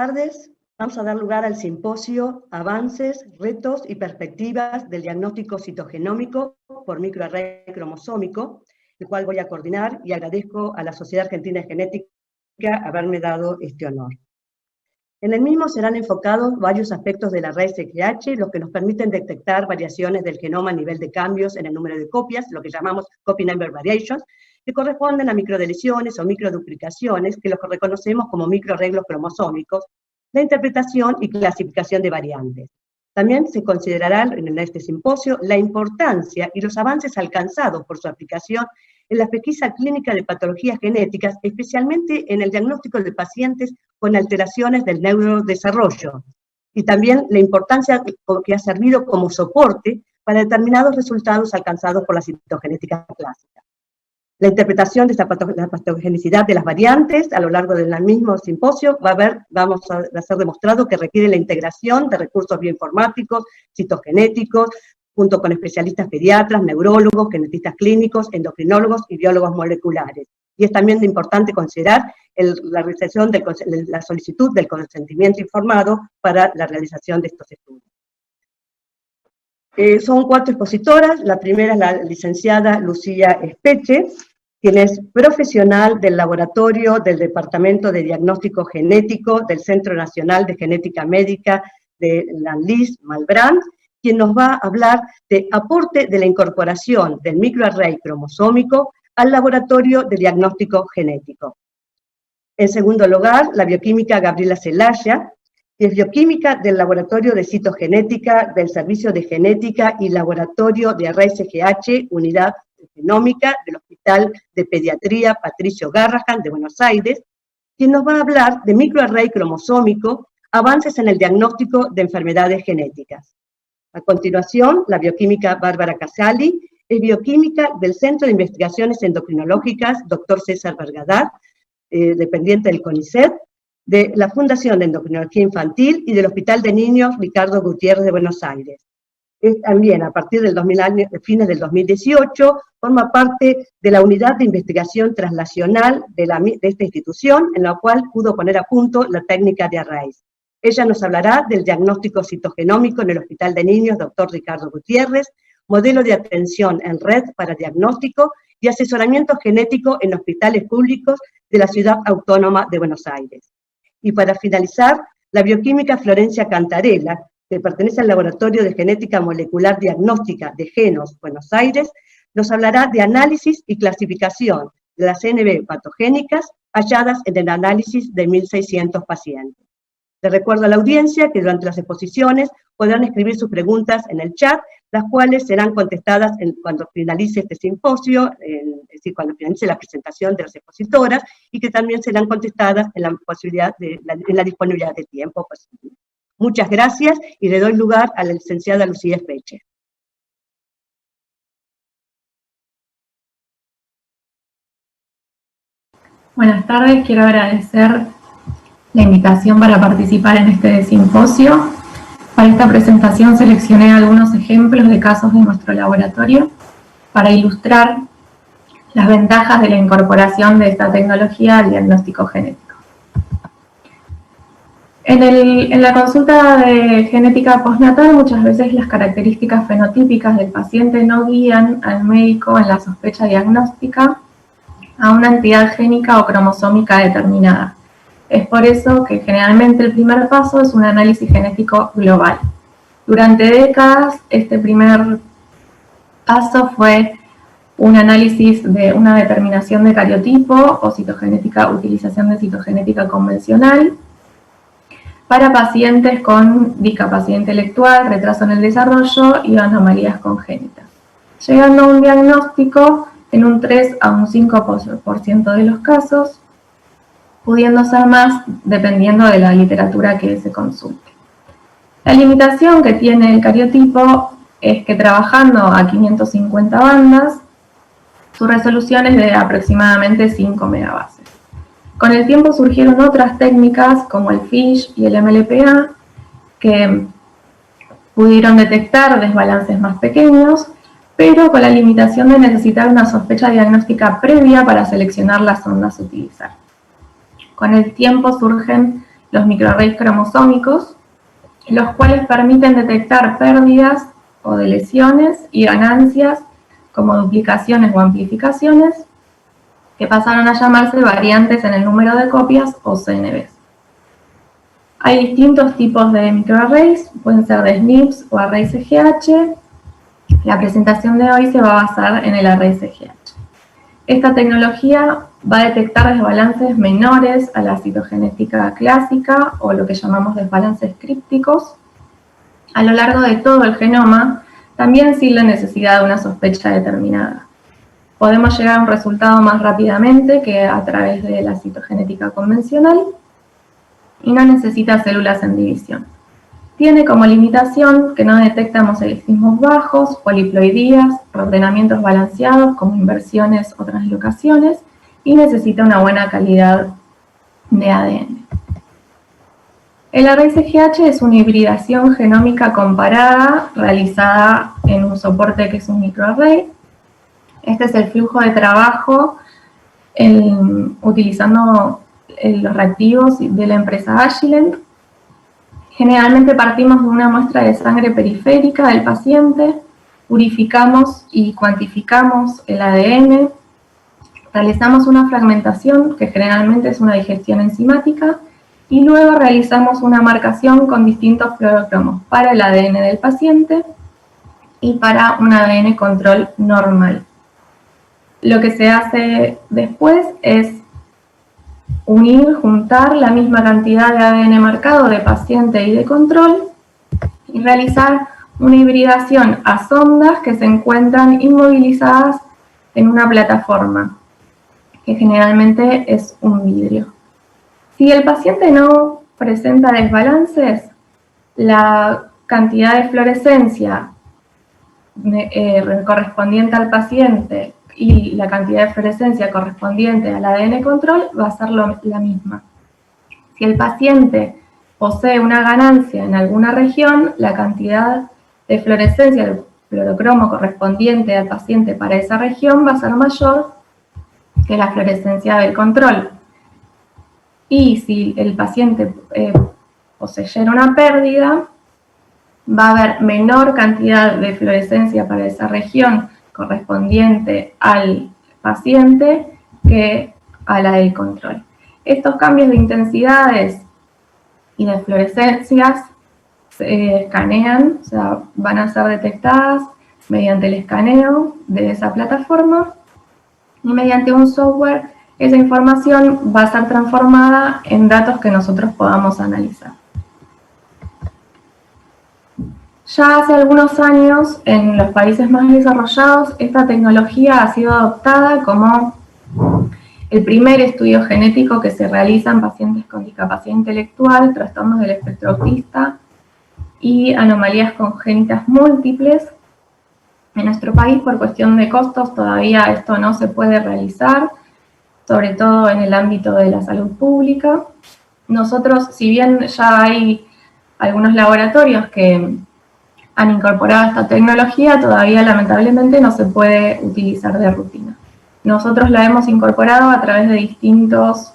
tardes. Vamos a dar lugar al simposio Avances, Retos y Perspectivas del Diagnóstico Citogenómico por Microarray Cromosómico, el cual voy a coordinar, y agradezco a la Sociedad Argentina de Genética haberme dado este honor. En el mismo serán enfocados varios aspectos de la raíz XH, los que nos permiten detectar variaciones del genoma a nivel de cambios en el número de copias, lo que llamamos copy number variations, que corresponden a microdeleciones o microduplicaciones, que los reconocemos como microarreglos cromosómicos, la interpretación y clasificación de variantes. También se considerará en este simposio la importancia y los avances alcanzados por su aplicación en la pesquisa clínica de patologías genéticas, especialmente en el diagnóstico de pacientes con alteraciones del neurodesarrollo, y también la importancia que ha servido como soporte para determinados resultados alcanzados por la citogenética clásica. La interpretación de la patogenicidad de las variantes a lo largo del mismo simposio vamos a ser demostrado que requiere la integración de recursos bioinformáticos, citogenéticos, junto con especialistas pediatras, neurólogos, genetistas clínicos, endocrinólogos y biólogos moleculares. Y es también importante considerar la realización de la solicitud del consentimiento informado para la realización de estos estudios. Son 4 expositoras. La primera es la licenciada Lucía Espeche, quien es profesional del laboratorio del Departamento de Diagnóstico Genético del Centro Nacional de Genética Médica de Lanlis Malbrán, quien nos va a hablar de aporte de la incorporación del microarray cromosómico al laboratorio de diagnóstico genético. En segundo lugar, la bioquímica Gabriela Zelaya, que es bioquímica del Laboratorio de Citogenética del Servicio de Genética y Laboratorio de Arrays XH, Unidad Genómica del Hospital de Pediatría Patricio Garrahan de Buenos Aires, quien nos va a hablar de microarray cromosómico, avances en el diagnóstico de enfermedades genéticas. A continuación, la bioquímica Bárbara Casali, es bioquímica del Centro de Investigaciones Endocrinológicas Dr. César Bergadá, dependiente del CONICET, de la Fundación de Endocrinología Infantil y del Hospital de Niños Ricardo Gutiérrez de Buenos Aires. También, a partir del fines del 2018, forma parte de la Unidad de Investigación Translacional de esta institución, en la cual pudo poner a punto la técnica de arrays. Ella nos hablará del diagnóstico citogenómico en el Hospital de Niños Dr. Ricardo Gutiérrez, modelo de atención en red para diagnóstico y asesoramiento genético en hospitales públicos de la Ciudad Autónoma de Buenos Aires. Y para finalizar, la bioquímica Florencia Cantarella, que pertenece al Laboratorio de Genética Molecular Diagnóstica de Genos Buenos Aires, nos hablará de análisis y clasificación de las CNV patogénicas halladas en el análisis de 1.600 pacientes. Les recuerdo a la audiencia que durante las exposiciones podrán escribir sus preguntas en el chat, las cuales serán contestadas cuando finalice este simposio, es decir, cuando finalice la presentación de las expositoras, y que también serán contestadas en la disponibilidad de tiempo posible. Muchas gracias, y le doy lugar a la licenciada Lucía Espeche. Buenas tardes, quiero agradecer la invitación para participar en este simposio. Para esta presentación seleccioné algunos ejemplos de casos de nuestro laboratorio para ilustrar las ventajas de la incorporación de esta tecnología al diagnóstico genético. En la consulta de genética postnatal, muchas veces las características fenotípicas del paciente no guían al médico en la sospecha diagnóstica a una entidad génica o cromosómica determinada. Es por eso que generalmente el primer paso es un análisis genético global. Durante décadas, este primer paso fue un análisis de una determinación de cariotipo o utilización de citogenética convencional para pacientes con discapacidad intelectual, retraso en el desarrollo y anomalías congénitas, llegando a un diagnóstico en un 3 a un 5% de los casos, pudiendo ser más dependiendo de la literatura que se consulte. La limitación que tiene el cariotipo es que trabajando a 550 bandas, su resolución es de aproximadamente 5 megabases. Con el tiempo surgieron otras técnicas como el FISH y el MLPA que pudieron detectar desbalances más pequeños, pero con la limitación de necesitar una sospecha diagnóstica previa para seleccionar las ondas a utilizar. Con el tiempo surgen los microarrays cromosómicos, los cuales permiten detectar pérdidas o de lesiones y ganancias como duplicaciones o amplificaciones, que pasaron a llamarse variantes en el número de copias o CNVs. Hay distintos tipos de microarrays, pueden ser de SNPs o arrays CGH. La presentación de hoy se va a basar en el array CGH. Esta tecnología va a detectar desbalances menores a la citogenética clásica o lo que llamamos desbalances crípticos a lo largo de todo el genoma, también sin la necesidad de una sospecha determinada. Podemos llegar a un resultado más rápidamente que a través de la citogenética convencional y no necesita células en división. Tiene como limitación que no detecta mosaicismos bajos, poliploidías, reordenamientos balanceados como inversiones o translocaciones y necesita una buena calidad de ADN. El array CGH es una hibridación genómica comparada realizada en un soporte que es un microarray. Este es el flujo de trabajo utilizando los reactivos de la empresa Agilent. Generalmente partimos de una muestra de sangre periférica del paciente, purificamos y cuantificamos el ADN, realizamos una fragmentación, que generalmente es una digestión enzimática, y luego realizamos una marcación con distintos fluorocromos para el ADN del paciente y para un ADN control normal. Lo que se hace después es juntar la misma cantidad de ADN marcado de paciente y de control y realizar una hibridación a sondas que se encuentran inmovilizadas en una plataforma, que generalmente es un vidrio. Si el paciente no presenta desbalances, la cantidad de fluorescencia correspondiente al paciente y la cantidad de fluorescencia correspondiente al ADN control va a ser la misma. Si el paciente posee una ganancia en alguna región, la cantidad de fluorescencia del fluorocromo correspondiente al paciente para esa región va a ser mayor que la fluorescencia del control. Y si el paciente poseyera una pérdida, va a haber menor cantidad de fluorescencia para esa región correspondiente al paciente que a la del control. Estos cambios de intensidades y de fluorescencias se escanean, o sea, van a ser detectadas mediante el escaneo de esa plataforma y mediante un software esa información va a ser transformada en datos que nosotros podamos analizar. Ya hace algunos años, en los países más desarrollados, esta tecnología ha sido adoptada como el primer estudio genético que se realiza en pacientes con discapacidad intelectual, trastornos del espectro autista y anomalías congénitas múltiples. En nuestro país, por cuestión de costos, todavía esto no se puede realizar, sobre todo en el ámbito de la salud pública. Nosotros, si bien ya hay algunos laboratorios que han incorporado esta tecnología, todavía lamentablemente no se puede utilizar de rutina. Nosotros la hemos incorporado a través de distintos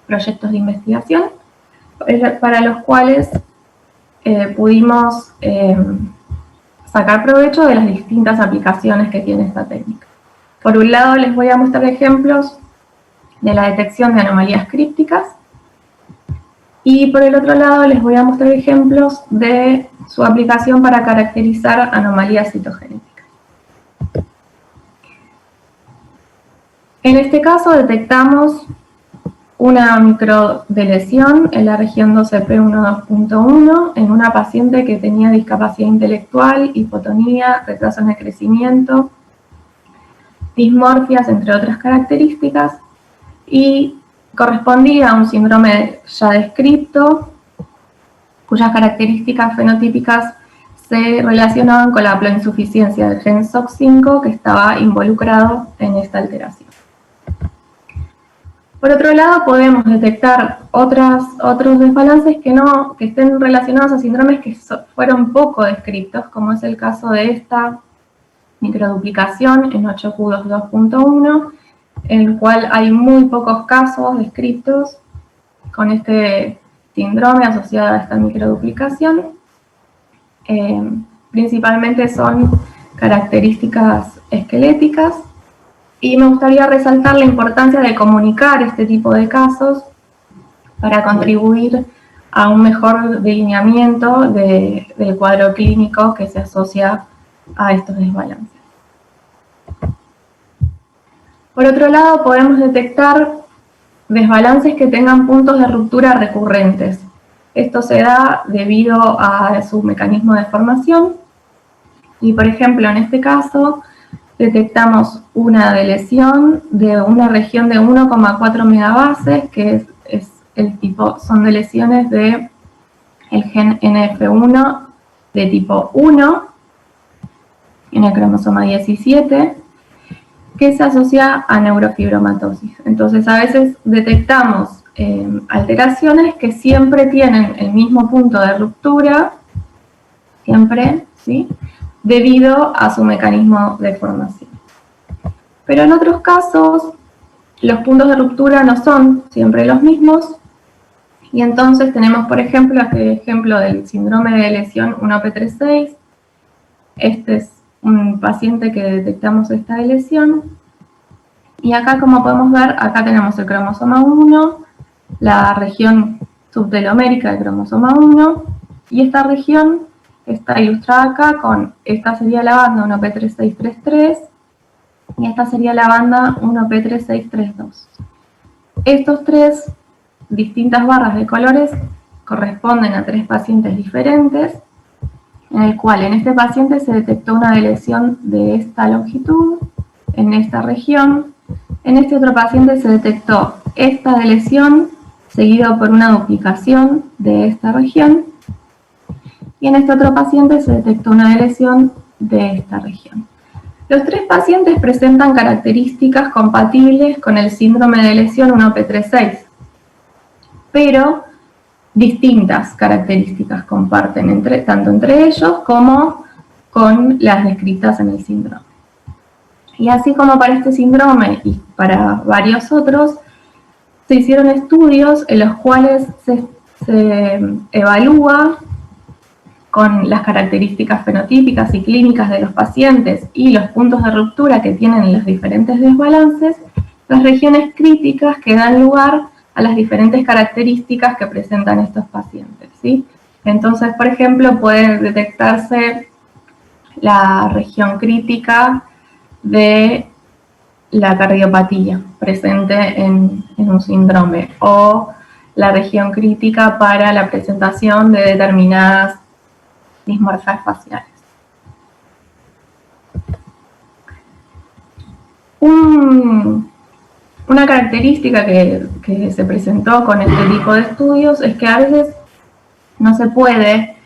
proyectos de investigación, para los cuales pudimos sacar provecho de las distintas aplicaciones que tiene esta técnica. Por un lado, les voy a mostrar ejemplos de la detección de anomalías crípticas, y por el otro lado les voy a mostrar ejemplos de su aplicación para caracterizar anomalías citogenéticas. En este caso detectamos una microdeleción en la región 12p12.1 en una paciente que tenía discapacidad intelectual, hipotonía, retraso en el crecimiento, dismorfias, entre otras características, y correspondía a un síndrome ya descrito, cuyas características fenotípicas se relacionaban con la haploinsuficiencia del gen SOX5 que estaba involucrado en esta alteración. Por otro lado, podemos detectar otros desbalances que estén relacionados a síndromes que fueron poco descritos, como es el caso de esta microduplicación en 8q22.1, en el cual hay muy pocos casos descritos con este síndrome asociado a esta microduplicación. Principalmente son características esqueléticas, y me gustaría resaltar la importancia de comunicar este tipo de casos para contribuir a un mejor delineamiento del cuadro clínico que se asocia a estos desbalances. Por otro lado, podemos detectar desbalances que tengan puntos de ruptura recurrentes. Esto se da debido a su mecanismo de formación, y por ejemplo, en este caso, detectamos una delesión de una región de 1,4 megabases, que es el tipo, son delesiones del gen NF1 de tipo 1 en el cromosoma 17, que se asocia a neurofibromatosis. Entonces, a veces detectamos alteraciones que siempre tienen el mismo punto de ruptura, siempre, ¿sí?, debido a su mecanismo de formación. Pero en otros casos, los puntos de ruptura no son siempre los mismos, y entonces tenemos, por ejemplo, este ejemplo del síndrome de lesión 1p36. Este es un paciente que detectamos esta lesión, y acá, como podemos ver, acá tenemos el cromosoma 1, la región subtelomérica del cromosoma 1, y esta región está ilustrada acá con, esta sería la banda 1p3633, y esta sería la banda 1p3632. Estos tres distintas barras de colores corresponden a tres pacientes diferentes, en el cual en este paciente se detectó una lesión de esta longitud, en esta región. En este otro paciente se detectó esta lesión, seguido por una duplicación de esta región, y en este otro paciente se detectó una lesión de esta región. Los tres pacientes presentan características compatibles con el síndrome de lesión 1p36, pero distintas características comparten tanto entre ellos como con las descritas en el síndrome. Y así como para este síndrome y para varios otros, se hicieron estudios en los cuales se evalúa con las características fenotípicas y clínicas de los pacientes y los puntos de ruptura que tienen los diferentes desbalances, las regiones críticas que dan lugar a las diferentes características que presentan estos pacientes, ¿sí? Entonces, por ejemplo, puede detectarse la región crítica de la cardiopatía presente en un síndrome, o la región crítica para la presentación de determinadas dismorfias faciales. Una característica que se presentó con este tipo de estudios es que a veces no se puede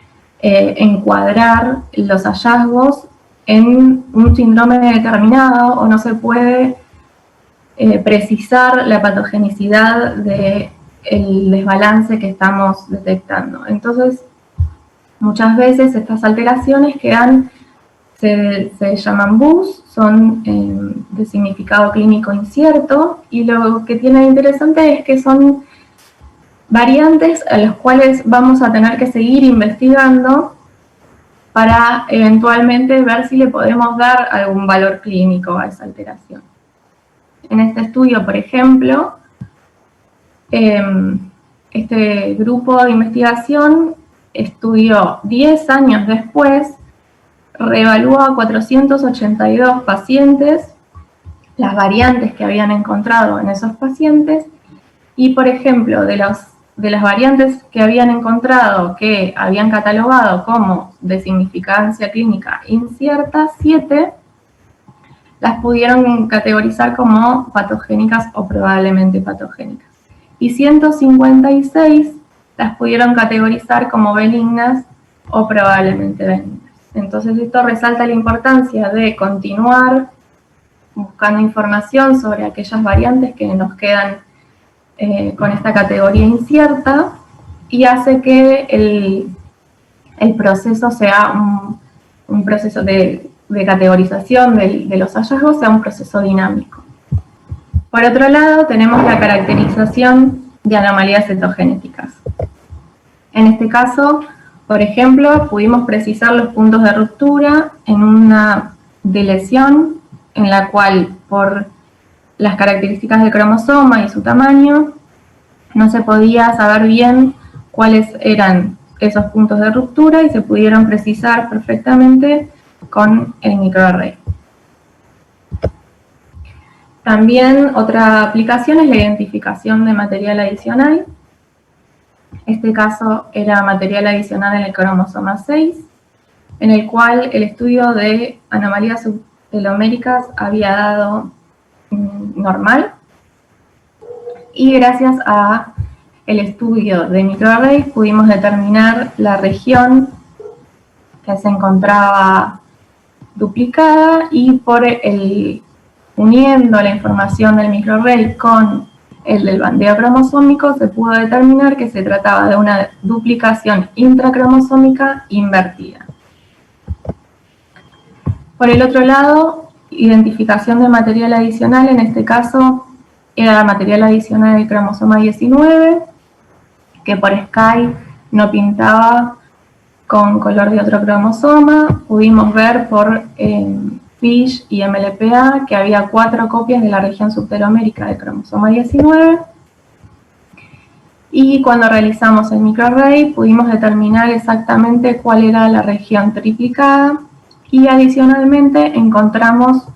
encuadrar los hallazgos en un síndrome determinado, o no se puede precisar la patogenicidad del desbalance que estamos detectando. Entonces, muchas veces estas alteraciones se llaman BUS, son de significado clínico incierto, y lo que tiene de interesante es que son variantes a las cuales vamos a tener que seguir investigando para eventualmente ver si le podemos dar algún valor clínico a esa alteración. En este estudio, por ejemplo, este grupo de investigación estudió 10 años después, reevaluó a 482 pacientes, las variantes que habían encontrado en esos pacientes, y por ejemplo, de las variantes que habían encontrado, que habían catalogado como de significancia clínica incierta, 7 las pudieron categorizar como patogénicas o probablemente patogénicas, y 156 las pudieron categorizar como benignas o probablemente benignas. Entonces, esto resalta la importancia de continuar buscando información sobre aquellas variantes que nos quedan con esta categoría incierta, y hace que el proceso sea un proceso de categorización de los hallazgos, sea un proceso dinámico. Por otro lado, tenemos la caracterización de anomalías cetogenéticas. En este caso, por ejemplo, pudimos precisar los puntos de ruptura en una deleción en la cual, por las características del cromosoma y su tamaño, no se podía saber bien cuáles eran esos puntos de ruptura y se pudieron precisar perfectamente con el microarray. También otra aplicación es la identificación de material adicional. Este caso era material adicional en el cromosoma 6, en el cual el estudio de anomalías subteloméricas había dado normal, y gracias a el estudio de microarrays pudimos determinar la región que se encontraba duplicada, y uniendo la información del microarray con el del bandeo cromosómico se pudo determinar que se trataba de una duplicación intracromosómica invertida. Por el otro lado, identificación de material adicional, en este caso era material adicional del cromosoma 19, que por Sky no pintaba con color de otro cromosoma. Pudimos ver por FISH y MLPA que había 4 copias de la región subtelomérica del cromosoma 19. Y cuando realizamos el microarray pudimos determinar exactamente cuál era la región triplicada, y adicionalmente encontramos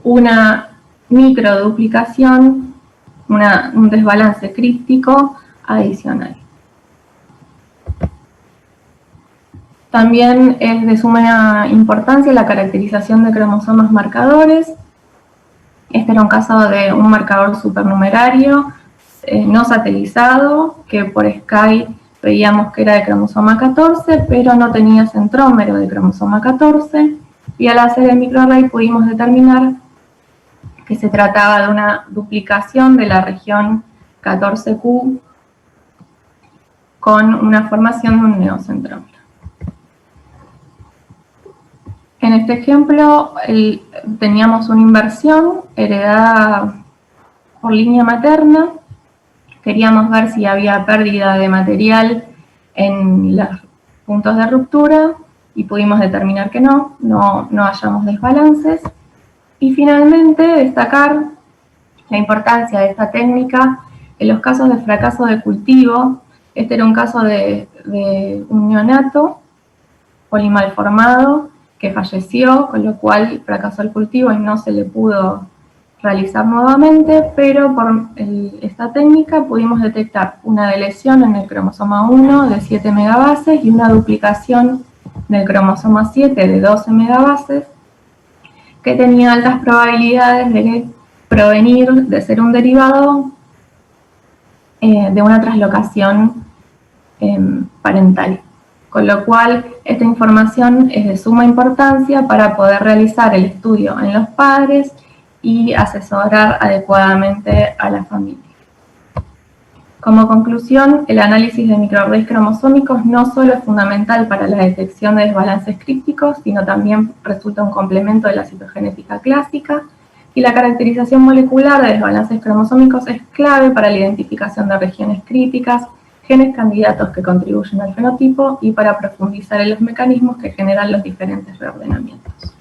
una microduplicación, un desbalance críptico adicional. También es de suma importancia la caracterización de cromosomas marcadores. Este era un caso de un marcador supernumerario no satelizado, que por Sky veíamos que era de cromosoma 14, pero no tenía centrómero de cromosoma 14, y al hacer el microarray pudimos determinar que se trataba de una duplicación de la región 14Q con una formación de un neocentrómero. En este ejemplo teníamos una inversión heredada por línea materna. Queríamos ver si había pérdida de material en los puntos de ruptura y pudimos determinar que no hallamos desbalances. Y finalmente destacar la importancia de esta técnica en los casos de fracaso de cultivo. Este era un caso de un neonato polimalformado que falleció, con lo cual fracasó el cultivo y no se le pudo realizar nuevamente, pero por esta técnica pudimos detectar una deleción en el cromosoma 1 de 7 megabases y una duplicación del cromosoma 7 de 12 megabases, que tenía altas probabilidades de provenir de ser un derivado de una translocación parental. Con lo cual, esta información es de suma importancia para poder realizar el estudio en los padres y asesorar adecuadamente a la familia. Como conclusión, el análisis de microarrays cromosómicos no solo es fundamental para la detección de desbalances crípticos, sino también resulta un complemento de la citogenética clásica, y la caracterización molecular de desbalances cromosómicos es clave para la identificación de regiones críticas, genes candidatos que contribuyen al fenotipo y para profundizar en los mecanismos que generan los diferentes reordenamientos.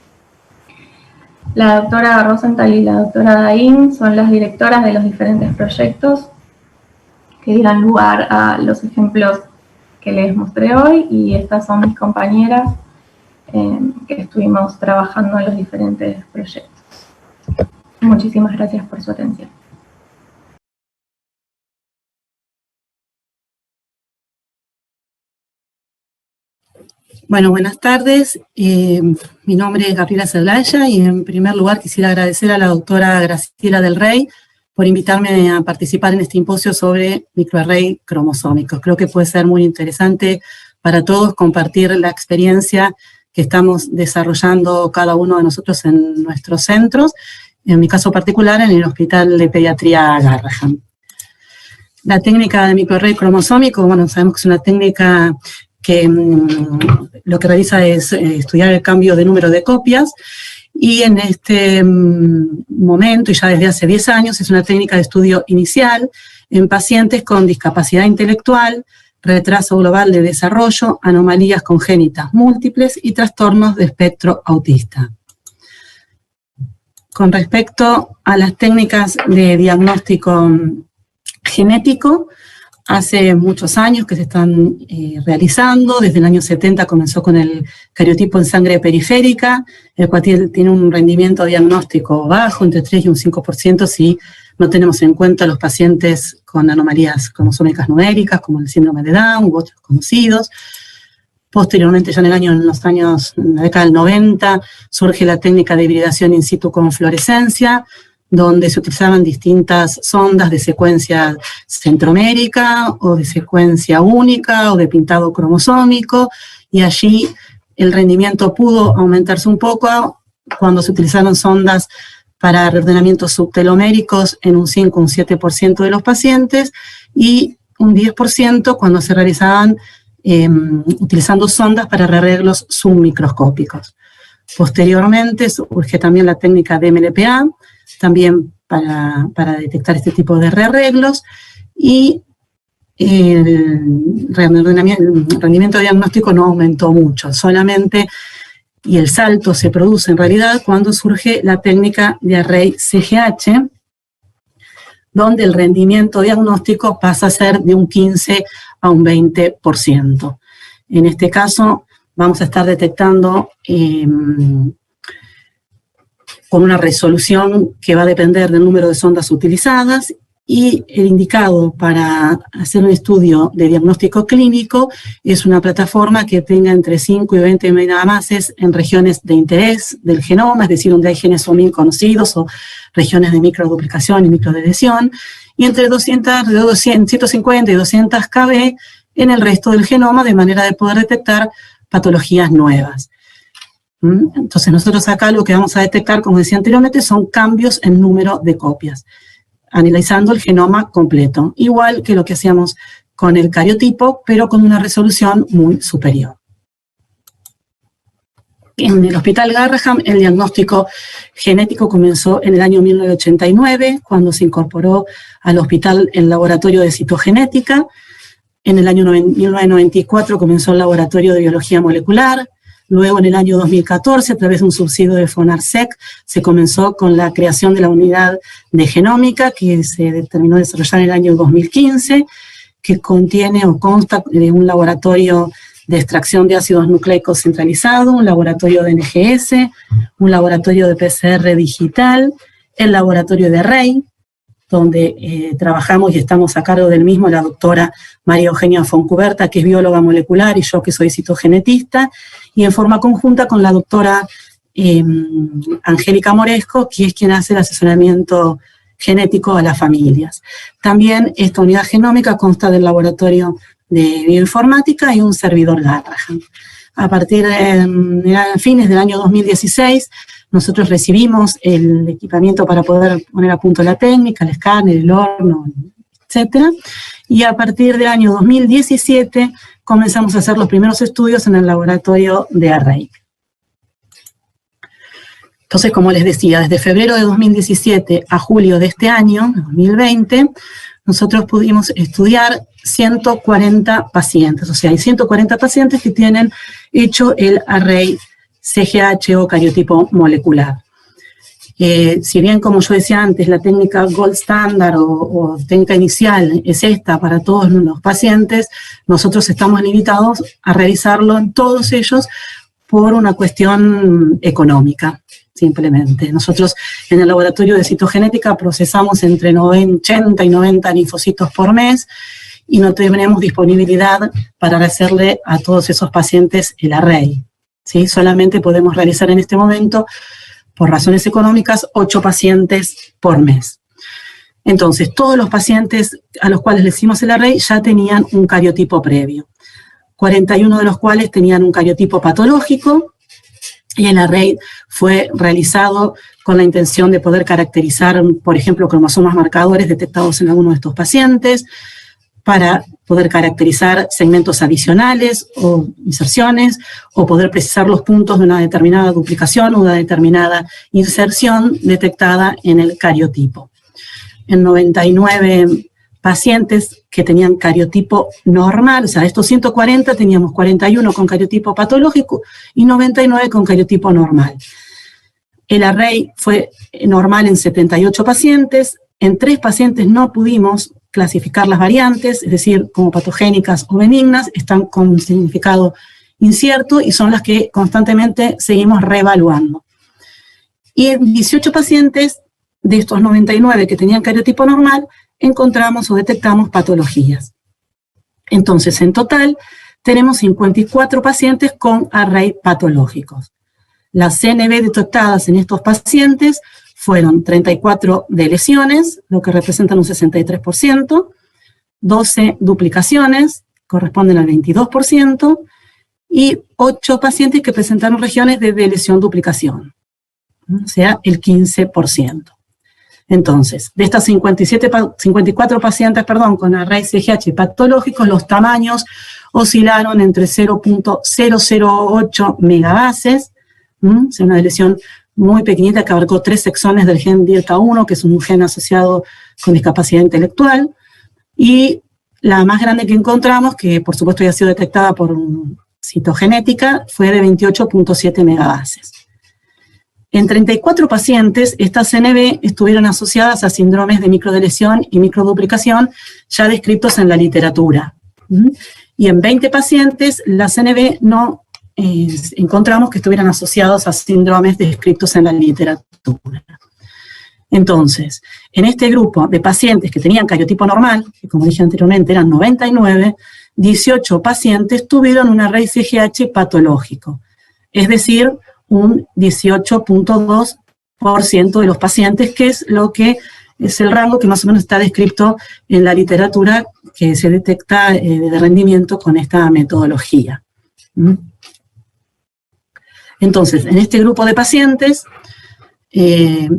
La doctora Rosenthal y la doctora Dain son las directoras de los diferentes proyectos que dieron lugar a los ejemplos que les mostré hoy, y estas son mis compañeras que estuvimos trabajando en los diferentes proyectos. Muchísimas gracias por su atención. Bueno, buenas tardes. Mi nombre es Gabriela Celaya y en primer lugar quisiera agradecer a la doctora Graciela del Rey por invitarme a participar en este simposio sobre microarray cromosómicos. Creo que puede ser muy interesante para todos compartir la experiencia que estamos desarrollando cada uno de nosotros en nuestros centros, en mi caso particular en el Hospital de Pediatría Garrahan. La técnica de microarray cromosómico, bueno, sabemos que es una técnica que lo que realiza es estudiar el cambio de número de copias, y en este momento, y ya desde hace 10 años, es una técnica de estudio inicial en pacientes con discapacidad intelectual, retraso global de desarrollo, anomalías congénitas múltiples y trastornos de espectro autista. Con respecto a las técnicas de diagnóstico genético, hace muchos años que se están realizando. Desde el año 70 comenzó con el cariotipo en sangre periférica, el cual tiene un rendimiento diagnóstico bajo, entre 3 y un 5%, si no tenemos en cuenta los pacientes con anomalías cromosómicas numéricas, como el síndrome de Down u otros conocidos. Posteriormente, ya en la década del 90, surge la técnica de hibridación in situ con fluorescencia, donde se utilizaban distintas sondas de secuencia centromérica, o de secuencia única, o de pintado cromosómico, y allí el rendimiento pudo aumentarse un poco cuando se utilizaron sondas para reordenamientos subteloméricos en un 5 o un 7% de los pacientes, y un 10% cuando se realizaban utilizando sondas para rearreglos submicroscópicos. Posteriormente surge también la técnica de MLPA, también para detectar este tipo de rearreglos, y el rendimiento diagnóstico no aumentó mucho, solamente, y el salto se produce en realidad cuando surge la técnica de array CGH, donde el rendimiento diagnóstico pasa a ser de un 15 a un 20%. En este caso vamos a estar detectando con una resolución que va a depender del número de sondas utilizadas, y el indicado para hacer un estudio de diagnóstico clínico es una plataforma que tenga entre 5 y 20 megamases en regiones de interés del genoma, es decir, donde hay genes OMIN conocidos o regiones de microduplicación y microdeleción, y entre 150 y 200 kb en el resto del genoma, de manera de poder detectar patologías nuevas. Entonces nosotros acá lo que vamos a detectar, como decía anteriormente, son cambios en número de copias, analizando el genoma completo, igual que lo que hacíamos con el cariotipo, pero con una resolución muy superior. En el Hospital Garraham, el diagnóstico genético comenzó en el año 1989, cuando se incorporó al hospital el laboratorio de citogenética. En el año 1994 comenzó el laboratorio de biología molecular. Luego, en el año 2014, a través de un subsidio de FONARSEC, se comenzó con la creación de la unidad de genómica, que se terminó de desarrollar en el año 2015, que contiene o consta de un laboratorio de extracción de ácidos nucleicos centralizado, un laboratorio de NGS, un laboratorio de PCR digital, el laboratorio de array, donde trabajamos y estamos a cargo del mismo la doctora María Eugenia Foncuberta, que es bióloga molecular, y yo que soy citogenetista, y en forma conjunta con la doctora Angélica Moresco, que es quien hace el asesoramiento genético a las familias. También esta unidad genómica consta del laboratorio de bioinformática y un servidor Garraham. A partir de fines del año 2016, nosotros recibimos el equipamiento para poder poner a punto la técnica, el escáner, el horno, etc. Y a partir del año 2017 comenzamos a hacer los primeros estudios en el laboratorio de array. Entonces, como les decía, desde febrero de 2017 a julio de este año, 2020, nosotros pudimos estudiar 140 pacientes. O sea, hay 140 pacientes que tienen hecho el array CGH o cariotipo molecular. Si bien, como yo decía antes, la técnica gold standard o técnica inicial es esta para todos los pacientes, nosotros estamos limitados a realizarlo en todos ellos por una cuestión económica, simplemente. Nosotros en el laboratorio de citogenética procesamos entre 80 y 90 linfocitos por mes, y no tenemos disponibilidad para hacerle a todos esos pacientes el array, ¿sí? Solamente podemos realizar en este momento, por razones económicas, 8 pacientes por mes. Entonces, todos los pacientes a los cuales le hicimos el array ya tenían un cariotipo previo. 41 de los cuales tenían un cariotipo patológico, y el array fue realizado con la intención de poder caracterizar, por ejemplo, cromosomas marcadores detectados en alguno de estos pacientes, para poder caracterizar segmentos adicionales o inserciones, o poder precisar los puntos de una determinada duplicación o una determinada inserción detectada en el cariotipo. En 99 pacientes que tenían cariotipo normal, o sea, de estos 140 teníamos 41 con cariotipo patológico y 99 con cariotipo normal. El array fue normal en 78 pacientes, en 3 pacientes no pudimos clasificar las variantes, es decir, como patogénicas o benignas, están con significado incierto y son las que constantemente seguimos reevaluando. Y en 18 pacientes de estos 99 que tenían cariotipo normal, encontramos o detectamos patologías. Entonces, en total, tenemos 54 pacientes con array patológicos. Las CNV detectadas en estos pacientes fueron 34 de lesiones, lo que representan un 63%, 12 duplicaciones, corresponden al 22%, y 8 pacientes que presentaron regiones de lesión-duplicación, o sea, el 15%. Entonces, de estas 54 pacientes con array CGH patológicos, los tamaños oscilaron entre 0.008 megabases, o sea, una lesión muy pequeñita que abarcó 3 exones del gen DIRCA1, que es un gen asociado con discapacidad intelectual, y la más grande que encontramos, que por supuesto ya ha sido detectada por citogenética, fue de 28.7 megabases. En 34 pacientes, estas CNV estuvieron asociadas a síndromes de microdeleción y microduplicación ya descritos en la literatura. Y en 20 pacientes, las CNV no encontramos que estuvieran asociados a síndromes descritos en la literatura. Entonces, en este grupo de pacientes que tenían cariotipo normal, que como dije anteriormente eran 99, 18 pacientes tuvieron un array CGH patológico, es decir, un 18.2% de los pacientes, que es lo que es el rango que más o menos está descrito en la literatura que se detecta de rendimiento con esta metodología. Entonces, en este grupo de pacientes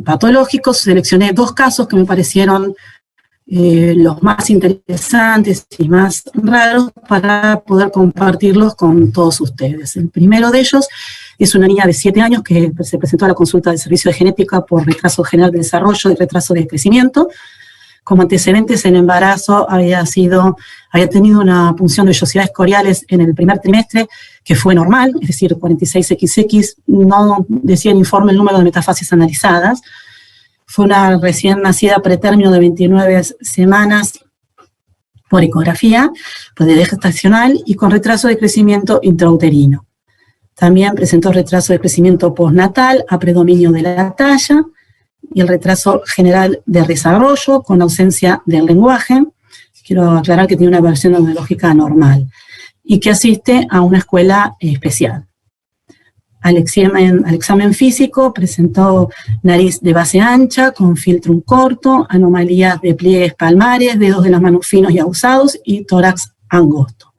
patológicos seleccioné 2 casos que me parecieron los más interesantes y más raros para poder compartirlos con todos ustedes. El primero de ellos es una niña de 7 años que se presentó a la consulta del servicio de genética por retraso general de desarrollo y retraso de crecimiento. Como antecedentes en embarazo había tenido una punción de vellosidades coriales en el primer trimestre que fue normal, es decir, 46XX, no decía el informe el número de metafases analizadas. Fue una recién nacida pretérmino de 29 semanas por ecografía, de gestacional y con retraso de crecimiento intrauterino. También presentó retraso de crecimiento postnatal a predominio de la talla y el retraso general de desarrollo con ausencia del lenguaje. Quiero aclarar que tiene una versión neurológica normal y que asiste a una escuela especial. Al examen físico presentó nariz de base ancha, con filtrum corto, anomalías de pliegues palmares, dedos de las manos finos y abusados y tórax angosto.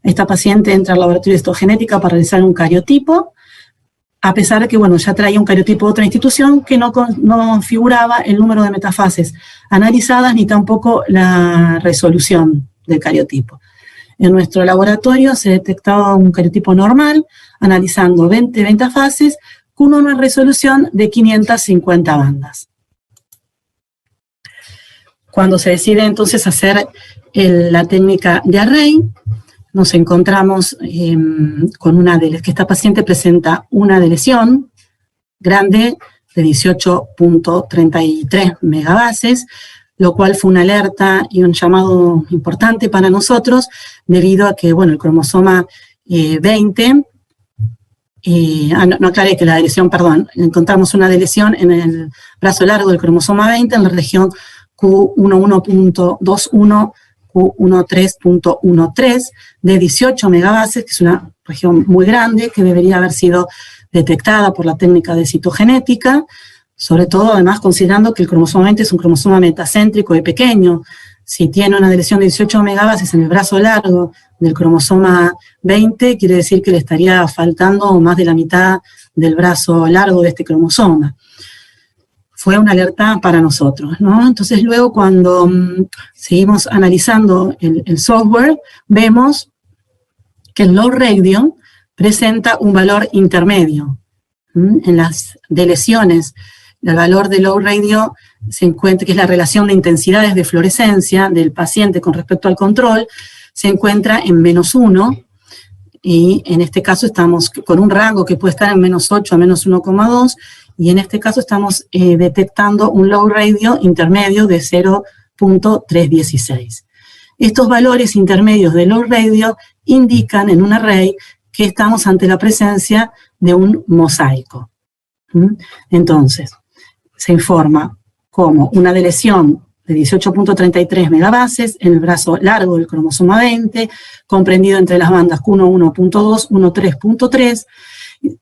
Esta paciente entra al laboratorio de histogenética para realizar un cariotipo, a pesar de que ya traía un cariotipo de otra institución que no figuraba el número de metafases analizadas ni tampoco la resolución del cariotipo. En nuestro laboratorio se detectaba un cariotipo normal, analizando 20 metafases con una resolución de 550 bandas. Cuando se decide entonces hacer la técnica de array, nos encontramos con que esta paciente presenta una lesión grande de 18.33 megabases, lo cual fue una alerta y un llamado importante para nosotros, debido a que, el cromosoma 20, no aclaré que la lesión, encontramos una lesión en el brazo largo del cromosoma 20 en la región Q11.21, Q13.13, de 18 megabases, que es una región muy grande, que debería haber sido detectada por la técnica de citogenética, sobre todo, además, considerando que el cromosoma 20 es un cromosoma metacéntrico y pequeño. Si tiene una lesión de 18 megabases en el brazo largo del cromosoma 20, quiere decir que le estaría faltando más de la mitad del brazo largo de este cromosoma. fue una alerta para nosotros, ¿no? Entonces luego cuando seguimos analizando el software, vemos que el low radio presenta un valor intermedio. En las de lesiones, el valor de low radio se encuentra, que es la relación de intensidades de fluorescencia del paciente con respecto al control, se encuentra en -1, y en este caso estamos con un rango que puede estar en -8 a -1,2, y en este caso estamos detectando un low radio intermedio de 0.316. Estos valores intermedios de low radio indican en un array que estamos ante la presencia de un mosaico. Entonces, se informa como una deleción de 18.33 megabases en el brazo largo del cromosoma 20, comprendido entre las bandas Q11.2, 13.3,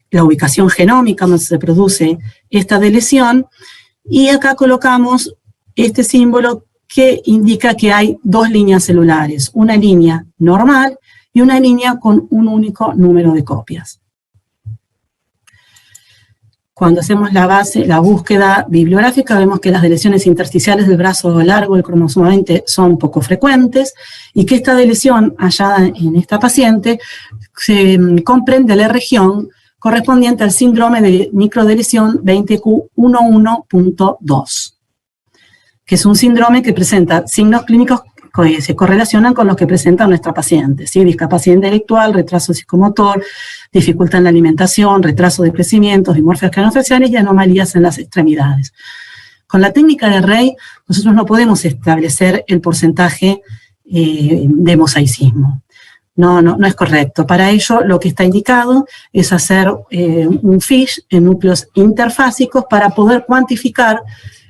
la ubicación genómica donde se produce esta deleción, y acá colocamos este símbolo que indica que hay dos líneas celulares, una línea normal y una línea con un único número de copias. Cuando hacemos la búsqueda bibliográfica, vemos que las deleciones intersticiales del brazo largo del cromosoma 20 son poco frecuentes, y que esta deleción hallada en esta paciente se comprende la región correspondiente al síndrome de microdeleción 20Q11.2, que es un síndrome que presenta signos clínicos que se correlacionan con los que presenta nuestra paciente, ¿sí? Discapacidad intelectual, retraso psicomotor, dificultad en la alimentación, retraso de crecimiento, dimorfias craniofaciales y anomalías en las extremidades. Con la técnica de Rey, nosotros no podemos establecer el porcentaje de mosaicismo. No es correcto. Para ello, lo que está indicado es hacer un FISH en núcleos interfásicos para poder cuantificar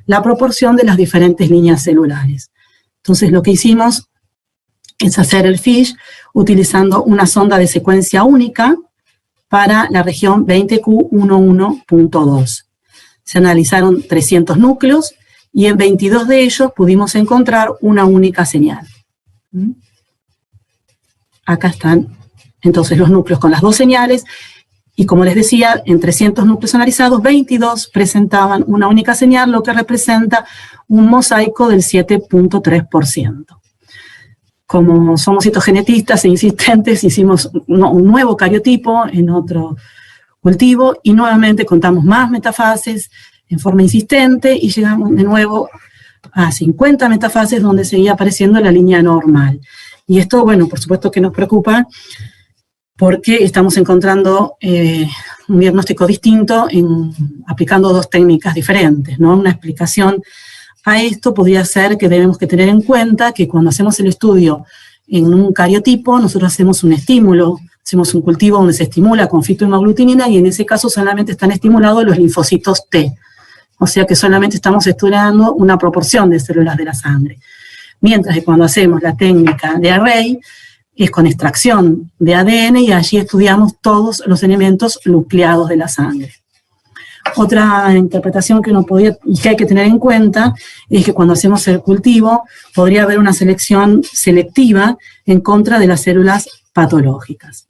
la proporción de las diferentes líneas celulares. Entonces lo que hicimos es hacer el FISH utilizando una sonda de secuencia única para la región 20Q11.2. Se analizaron 300 núcleos y en 22 de ellos pudimos encontrar una única señal. Acá están entonces los núcleos con las dos señales, y como les decía, en 300 núcleos analizados, 22 presentaban una única señal, lo que representa un mosaico del 7.3%. Como somos citogenetistas e insistentes, hicimos un nuevo cariotipo en otro cultivo, y nuevamente contamos más metafases en forma insistente, y llegamos de nuevo a 50 metafases donde seguía apareciendo la línea normal. Y esto, bueno, por supuesto que nos preocupa, porque estamos encontrando un diagnóstico distinto aplicando dos técnicas diferentes, ¿no? Una explicación a esto podría ser que debemos que tener en cuenta que cuando hacemos el estudio en un cariotipo, nosotros hacemos un estímulo, hacemos un cultivo donde se estimula con fitohemaglutinina, y en ese caso solamente están estimulados los linfocitos T, o sea que solamente estamos estudiando una proporción de células de la sangre. Mientras que cuando hacemos la técnica de array, es con extracción de ADN, y allí estudiamos todos los elementos nucleados de la sangre. Otra interpretación que uno podría, y que hay que tener en cuenta, es que cuando hacemos el cultivo, podría haber una selección selectiva en contra de las células patológicas.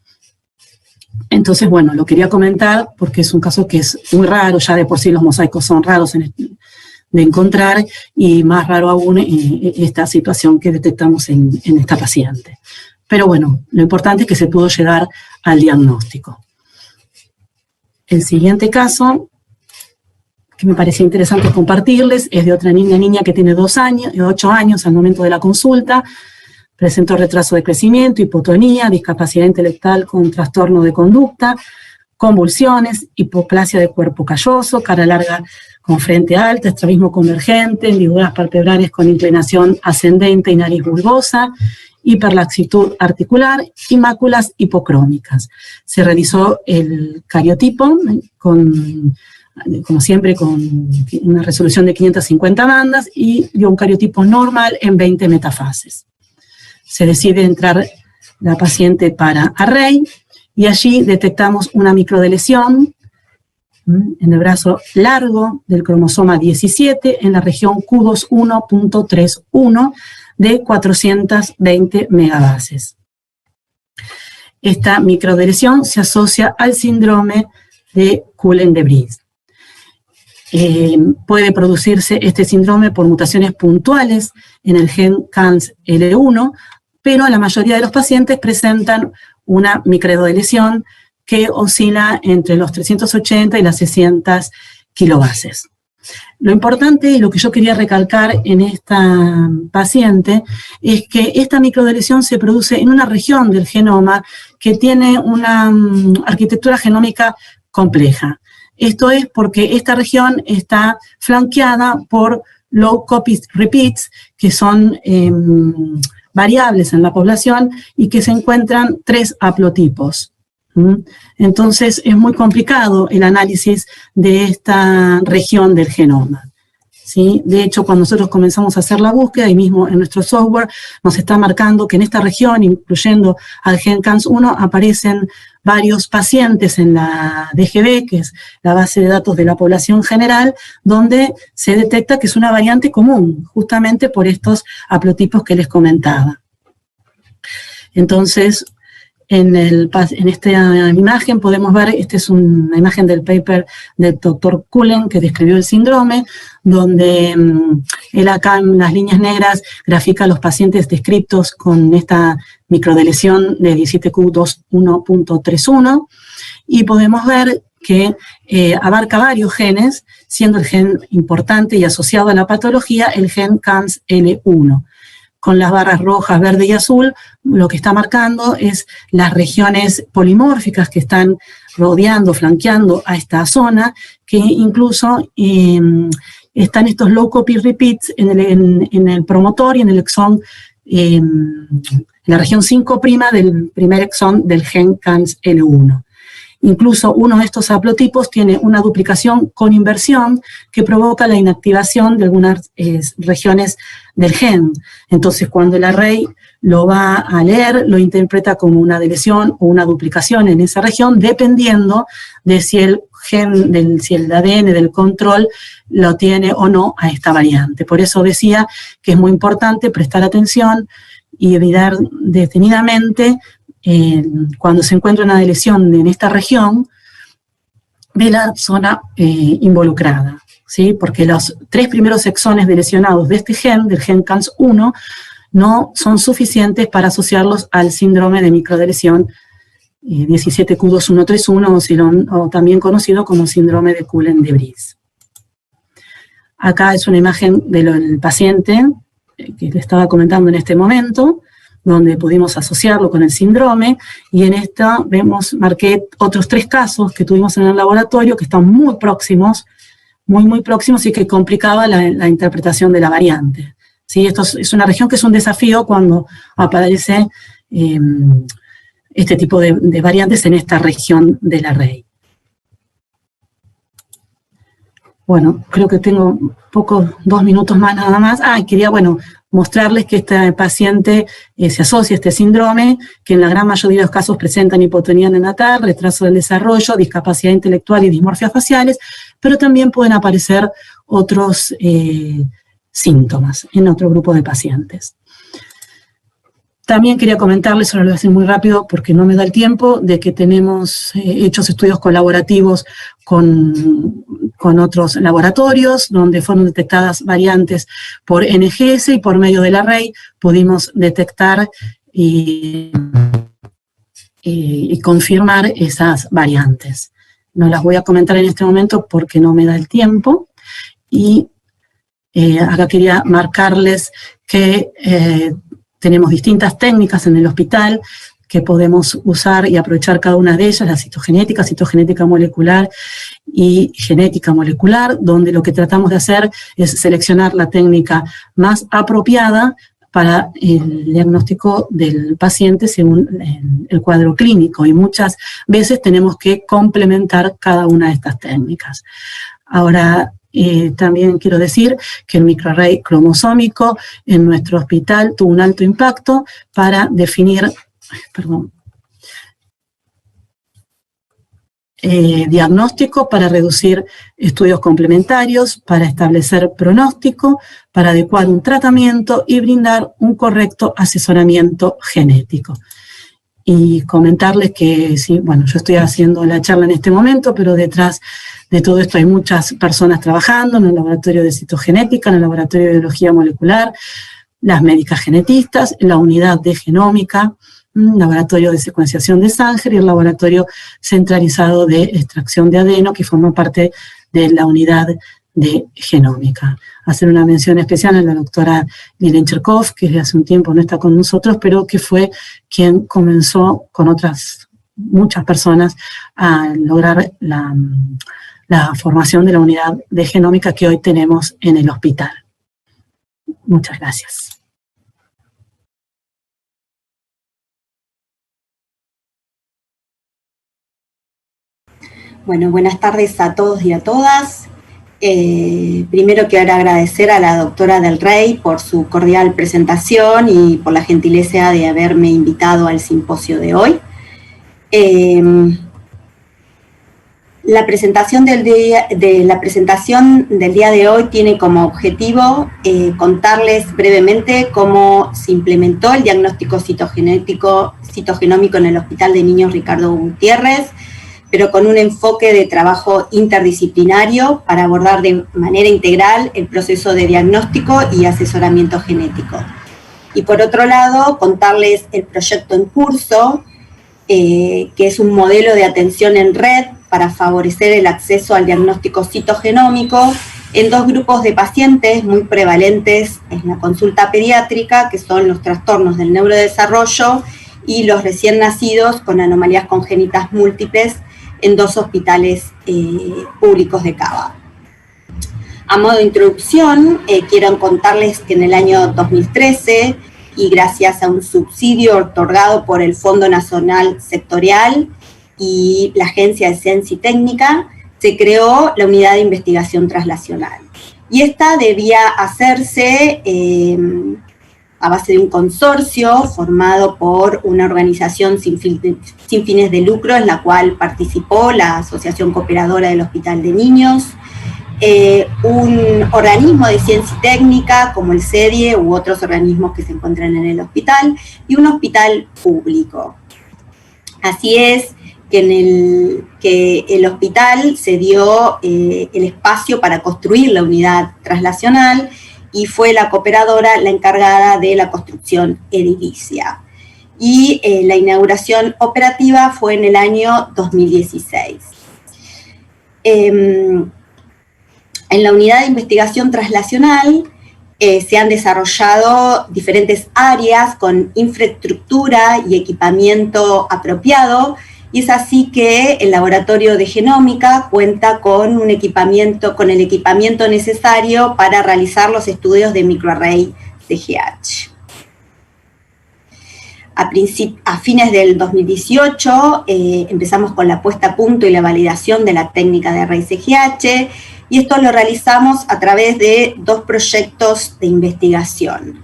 Entonces, bueno, lo quería comentar porque es un caso que es muy raro, ya de por sí los mosaicos son raros de encontrar, y más raro aún esta situación que detectamos en esta paciente. Pero bueno, lo importante es que se pudo llegar al diagnóstico. El siguiente caso, que me parecía interesante compartirles, es de otra niña que tiene 8 años al momento de la consulta, presentó retraso de crecimiento, hipotonía, discapacidad intelectual con trastorno de conducta, convulsiones, hipoplasia de cuerpo calloso, cara larga con frente alta, estrabismo convergente, hendiduras palpebrales con inclinación ascendente y nariz bulbosa, hiperlaxitud articular y máculas hipocrómicas. Se realizó el cariotipo, como siempre, con una resolución de 550 bandas, y dio un cariotipo normal en 20 metafases. Se decide entrar la paciente para array, y allí detectamos una microdeleción en el brazo largo del cromosoma 17, en la región Q21.31, de 420 megabases. Esta microdeleción se asocia al síndrome de Cullen-Debris. puede producirse este síndrome por mutaciones puntuales en el gen CANS-L1, pero la mayoría de los pacientes presentan una microdeleción que oscila entre los 380 y las 600 kilobases. Lo importante y lo que yo quería recalcar en esta paciente es que esta microdeleción se produce en una región del genoma que tiene una arquitectura genómica compleja. Esto es porque esta región está flanqueada por low copy repeats, que son variables en la población y que se encuentran 3 haplotipos. Entonces es muy complicado el análisis de esta región del genoma, ¿sí? De hecho, cuando nosotros comenzamos a hacer la búsqueda, y mismo en nuestro software nos está marcando que en esta región, incluyendo al gen CANS1, aparecen varios pacientes en la DGB, que es la base de datos de la población general, donde se detecta que es una variante común, justamente por estos haplotipos que les comentaba. Entonces, en esta imagen podemos ver, esta es una imagen del paper del doctor Cullen que describió el síndrome, donde él acá en las líneas negras grafica a los pacientes descritos con esta microdeleción de 17q21.31, y podemos ver que abarca varios genes, siendo el gen importante y asociado a la patología el gen CANS-L1. Con las barras rojas, verde y azul, lo que está marcando es las regiones polimórficas que están rodeando, flanqueando a esta zona, que incluso están estos low copy repeats en el promotor y en el exón, en la región 5' del primer exón del gen CANS-L1. Incluso uno de estos haplotipos tiene una duplicación con inversión que provoca la inactivación de algunas regiones del gen. Entonces, cuando el array lo va a leer, lo interpreta como una deleción o una duplicación en esa región, dependiendo de si el gen, si el ADN del control lo tiene o no a esta variante. Por eso decía que es muy importante prestar atención y mirar detenidamente cuando se encuentra una deleción en esta región de la zona involucrada, ¿sí? Porque los 3 primeros exones delecionados de este gen, del gen CANS1, no son suficientes para asociarlos al síndrome de microdeleción 17q2131 o también conocido como síndrome de Cullen-de-Vries. Acá es una imagen del paciente que le estaba comentando en este momento, donde pudimos asociarlo con el síndrome, y en esta marqué otros 3 casos que tuvimos en el laboratorio que están muy próximos, muy próximos, y que complicaba la interpretación de la variante. ¿Sí? Esto es una región que es un desafío cuando aparece este tipo de variantes en esta región del array. Bueno, creo que tengo 2 minutos más nada más. Quería, mostrarles que este paciente se asocia a este síndrome, que en la gran mayoría de los casos presentan hipotonía neonatal, retraso del desarrollo, discapacidad intelectual y dismorfias faciales, pero también pueden aparecer otros síntomas en otro grupo de pacientes. También quería comentarles, ahora lo voy a hacer muy rápido porque no me da el tiempo, de que tenemos hechos estudios colaborativos con otros laboratorios, donde fueron detectadas variantes por NGS, y por medio del array pudimos detectar y confirmar esas variantes. No las voy a comentar en este momento porque no me da el tiempo, y acá quería marcarles que tenemos distintas técnicas en el hospital que podemos usar y aprovechar cada una de ellas, la citogenética molecular y genética molecular, donde lo que tratamos de hacer es seleccionar la técnica más apropiada para el diagnóstico del paciente según el cuadro clínico, y muchas veces tenemos que complementar cada una de estas técnicas. Ahora, también quiero decir que el microarray cromosómico en nuestro hospital tuvo un alto impacto para definir, diagnóstico, para reducir estudios complementarios, para establecer pronóstico, para adecuar un tratamiento y brindar un correcto asesoramiento genético. y comentarles que, sí, bueno, yo estoy haciendo la charla en este momento, pero detrás de todo esto hay muchas personas trabajando en el laboratorio de citogenética, en el laboratorio de biología molecular, las médicas genetistas, la unidad de genómica, laboratorio de secuenciación de Sanger y el laboratorio centralizado de extracción de adeno, que forma parte de la unidad de genómica. Hacer una mención especial a la doctora Lilen Cherkov, que desde hace un tiempo no está con nosotros, pero que fue quien comenzó con otras muchas personas a lograr la formación de la unidad de genómica que hoy tenemos en el hospital. Muchas gracias. Bueno, buenas tardes a todos y a todas. Primero quiero agradecer a la doctora Del Rey por su cordial presentación y por la gentileza de haberme invitado al simposio de hoy. La presentación del día de hoy tiene como objetivo contarles brevemente cómo se implementó el diagnóstico citogenómico en el Hospital de Niños Ricardo Gutiérrez, pero con un enfoque de trabajo interdisciplinario para abordar de manera integral el proceso de diagnóstico y asesoramiento genético. Y por otro lado, contarles el proyecto en curso, que es un modelo de atención en red para favorecer el acceso al diagnóstico citogenómico en dos grupos de pacientes muy prevalentes en la consulta pediátrica, que son los trastornos del neurodesarrollo y los recién nacidos con anomalías congénitas múltiples en dos hospitales públicos de Cava. A modo de introducción, quiero contarles que en el año 2013, y gracias a un subsidio otorgado por el Fondo Nacional Sectorial y la Agencia de Ciencia y Técnica, se creó la Unidad de Investigación Translacional. Y esta debía hacerse a base de un consorcio formado por una organización sin fines de lucro, en la cual participó la Asociación Cooperadora del Hospital de Niños, un organismo de ciencia y técnica como el CEDIE u otros organismos que se encuentran en el hospital, y un hospital público. Así es que el hospital se dio el espacio para construir la unidad translacional, y fue la cooperadora la encargada de la construcción edilicia. Y la inauguración operativa fue en el año 2016. En la unidad de investigación translacional se han desarrollado diferentes áreas con infraestructura y equipamiento apropiado, y es así que el laboratorio de genómica cuenta con el equipamiento necesario para realizar los estudios de microarray CGH. A fines del 2018 empezamos con la puesta a punto y la validación de la técnica de array CGH, y esto lo realizamos a través de dos proyectos de investigación.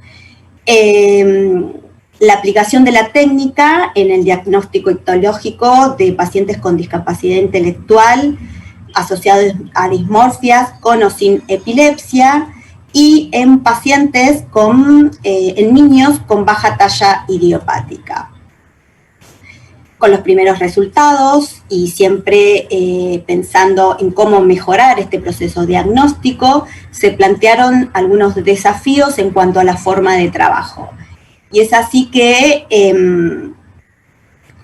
La aplicación de la técnica en el diagnóstico ictiológico de pacientes con discapacidad intelectual asociados a dismorfias con o sin epilepsia, y en pacientes en niños con baja talla idiopática. Con los primeros resultados y siempre pensando en cómo mejorar este proceso diagnóstico, se plantearon algunos desafíos en cuanto a la forma de trabajo. Y es así que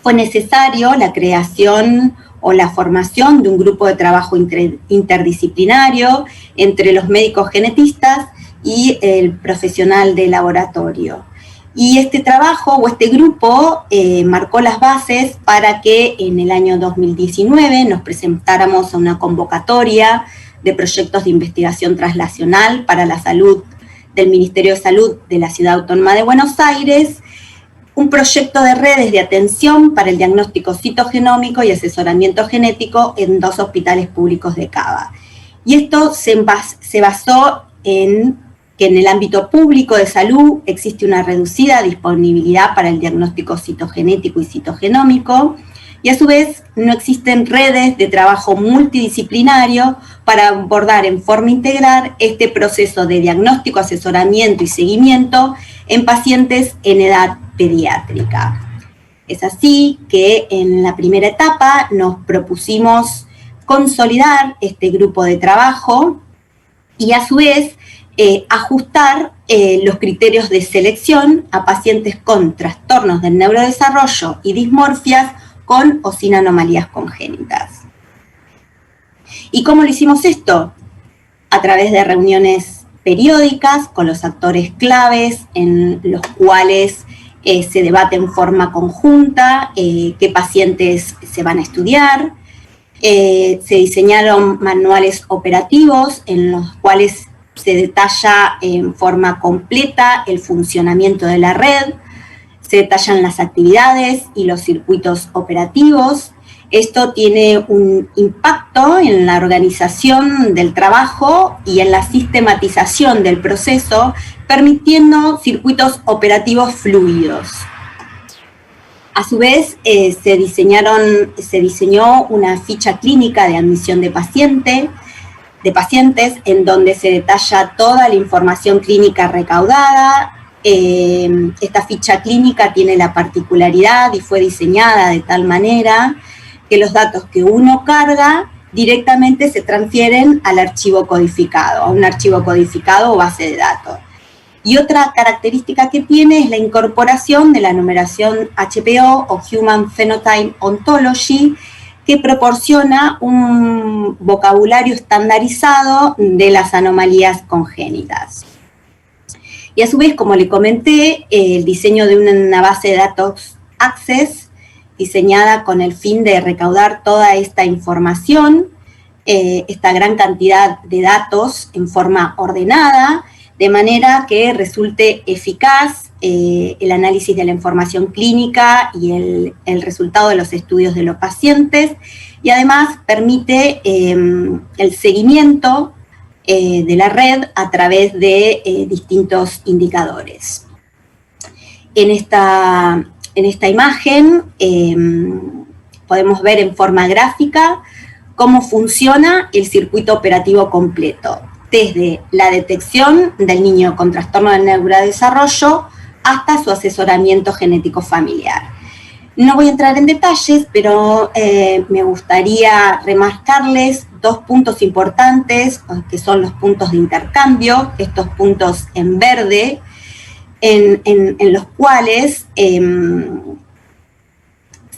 fue necesario la creación o la formación de un grupo de trabajo interdisciplinario entre los médicos genetistas y el profesional de laboratorio. Y este trabajo o este grupo marcó las bases para que en el año 2019 nos presentáramos a una convocatoria de proyectos de investigación translacional para la salud del Ministerio de Salud de la Ciudad Autónoma de Buenos Aires, un proyecto de redes de atención para el diagnóstico citogenómico y asesoramiento genético en dos hospitales públicos de Cava. Y esto se basó en que en el ámbito público de salud existe una reducida disponibilidad para el diagnóstico citogenético y citogenómico, y a su vez no existen redes de trabajo multidisciplinario para abordar en forma integral este proceso de diagnóstico, asesoramiento y seguimiento en pacientes en edad pediátrica. Es así que en la primera etapa nos propusimos consolidar este grupo de trabajo y a su vez ajustar los criterios de selección a pacientes con trastornos del neurodesarrollo y dismorfias con o sin anomalías congénitas. ¿Y cómo lo hicimos esto? A través de reuniones periódicas con los actores claves en los cuales se debate en forma conjunta qué pacientes se van a estudiar. Se diseñaron manuales operativos en los cuales se detalla en forma completa el funcionamiento de la red, se detallan las actividades y los circuitos operativos. Esto tiene un impacto en la organización del trabajo y en la sistematización del proceso, permitiendo circuitos operativos fluidos. A su vez, se diseñó una ficha clínica de admisión de pacientes, en donde se detalla toda la información clínica recaudada. Esta ficha clínica tiene la particularidad y fue diseñada de tal manera que los datos que uno carga directamente se transfieren al archivo codificado, a un archivo codificado o base de datos. Y otra característica que tiene es la incorporación de la numeración HPO o Human Phenotype Ontology, que proporciona un vocabulario estandarizado de las anomalías congénitas. Y a su vez, como le comenté, el diseño de una base de datos Access, diseñada con el fin de recaudar toda esta información, esta gran cantidad de datos en forma ordenada, de manera que resulte eficaz el análisis de la información clínica y el resultado de los estudios de los pacientes, y además permite el seguimiento de la red a través de distintos indicadores. En esta imagen podemos ver en forma gráfica cómo funciona el circuito operativo completo, desde la detección del niño con trastorno del neurodesarrollo hasta su asesoramiento genético familiar. No voy a entrar en detalles, pero me gustaría remarcarles dos puntos importantes, que son los puntos de intercambio, estos puntos en verde, en los cuales se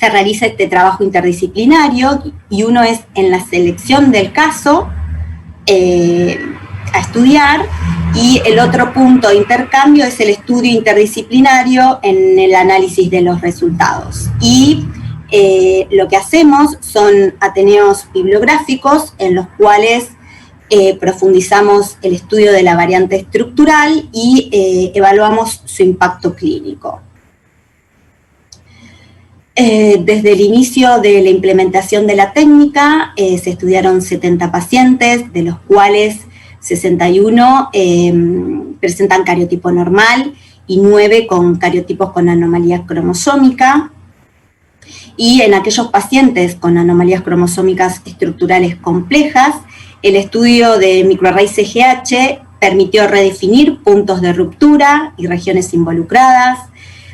realiza este trabajo interdisciplinario, y uno es en la selección del caso a estudiar, y el otro punto de intercambio es el estudio interdisciplinario en el análisis de los resultados. Y lo que hacemos son ateneos bibliográficos en los cuales profundizamos el estudio de la variante estructural y evaluamos su impacto clínico. Desde el inicio de la implementación de la técnica se estudiaron 70 pacientes, de los cuales 61 presentan cariotipo normal y 9 con cariotipos con anomalía cromosómica. Y en aquellos pacientes con anomalías cromosómicas estructurales complejas, el estudio de microarray CGH permitió redefinir puntos de ruptura y regiones involucradas,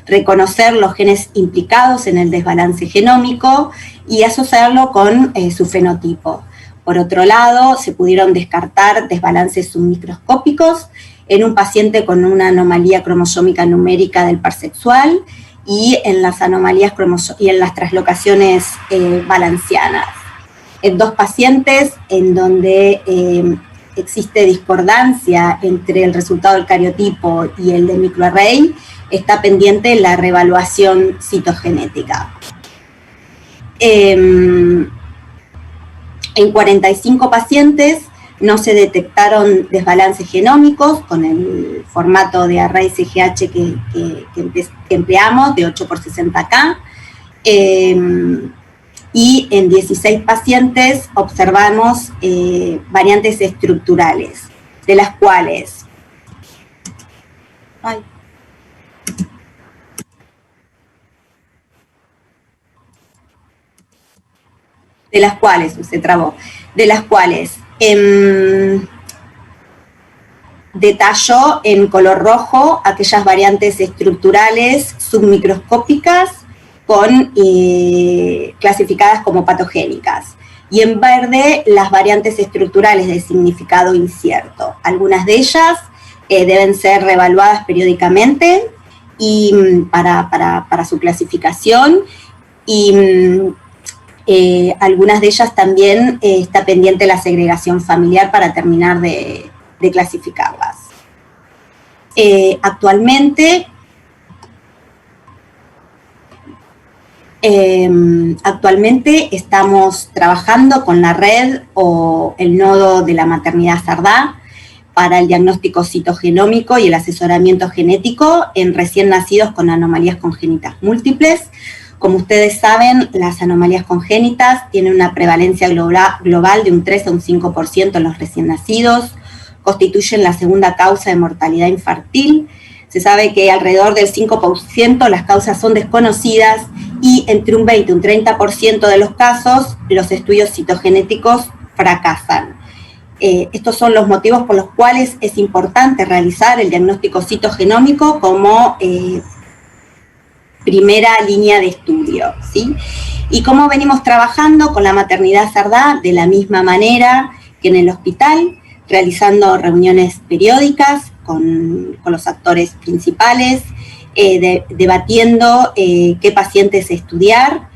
reconocer los genes implicados en el desbalance genómico y asociarlo con su fenotipo. Por otro lado, se pudieron descartar desbalances submicroscópicos en un paciente con una anomalía cromosómica numérica del par sexual y en las anomalías y en las translocaciones balancianas. En 2 pacientes en donde existe discordancia entre el resultado del cariotipo y el de microarray, está pendiente la reevaluación citogenética. En 45 pacientes no se detectaron desbalances genómicos con el formato de array CGH que empleamos, de 8×60K, y en 16 pacientes observamos variantes estructurales, de las cuales detalló en color rojo aquellas variantes estructurales submicroscópicas clasificadas como patogénicas. Y en verde, las variantes estructurales de significado incierto. Algunas de ellas deben ser reevaluadas periódicamente y para su clasificación, y algunas de ellas también está pendiente la segregación familiar para terminar de clasificarlas. Actualmente estamos trabajando con la red o el nodo de la maternidad Sardá para el diagnóstico citogenómico y el asesoramiento genético en recién nacidos con anomalías congénitas múltiples. Como ustedes saben, las anomalías congénitas tienen una prevalencia global de un 3 a un 5% en los recién nacidos, constituyen la segunda causa de mortalidad infantil. Se sabe que alrededor del 5% las causas son desconocidas y entre un 20 y un 30% de los casos los estudios citogenéticos fracasan. Estos son los motivos por los cuales es importante realizar el diagnóstico citogenómico como primera línea de estudio, ¿sí? Y cómo venimos trabajando con la maternidad Sardá de la misma manera que en el hospital, realizando reuniones periódicas con los actores principales, debatiendo qué pacientes estudiar,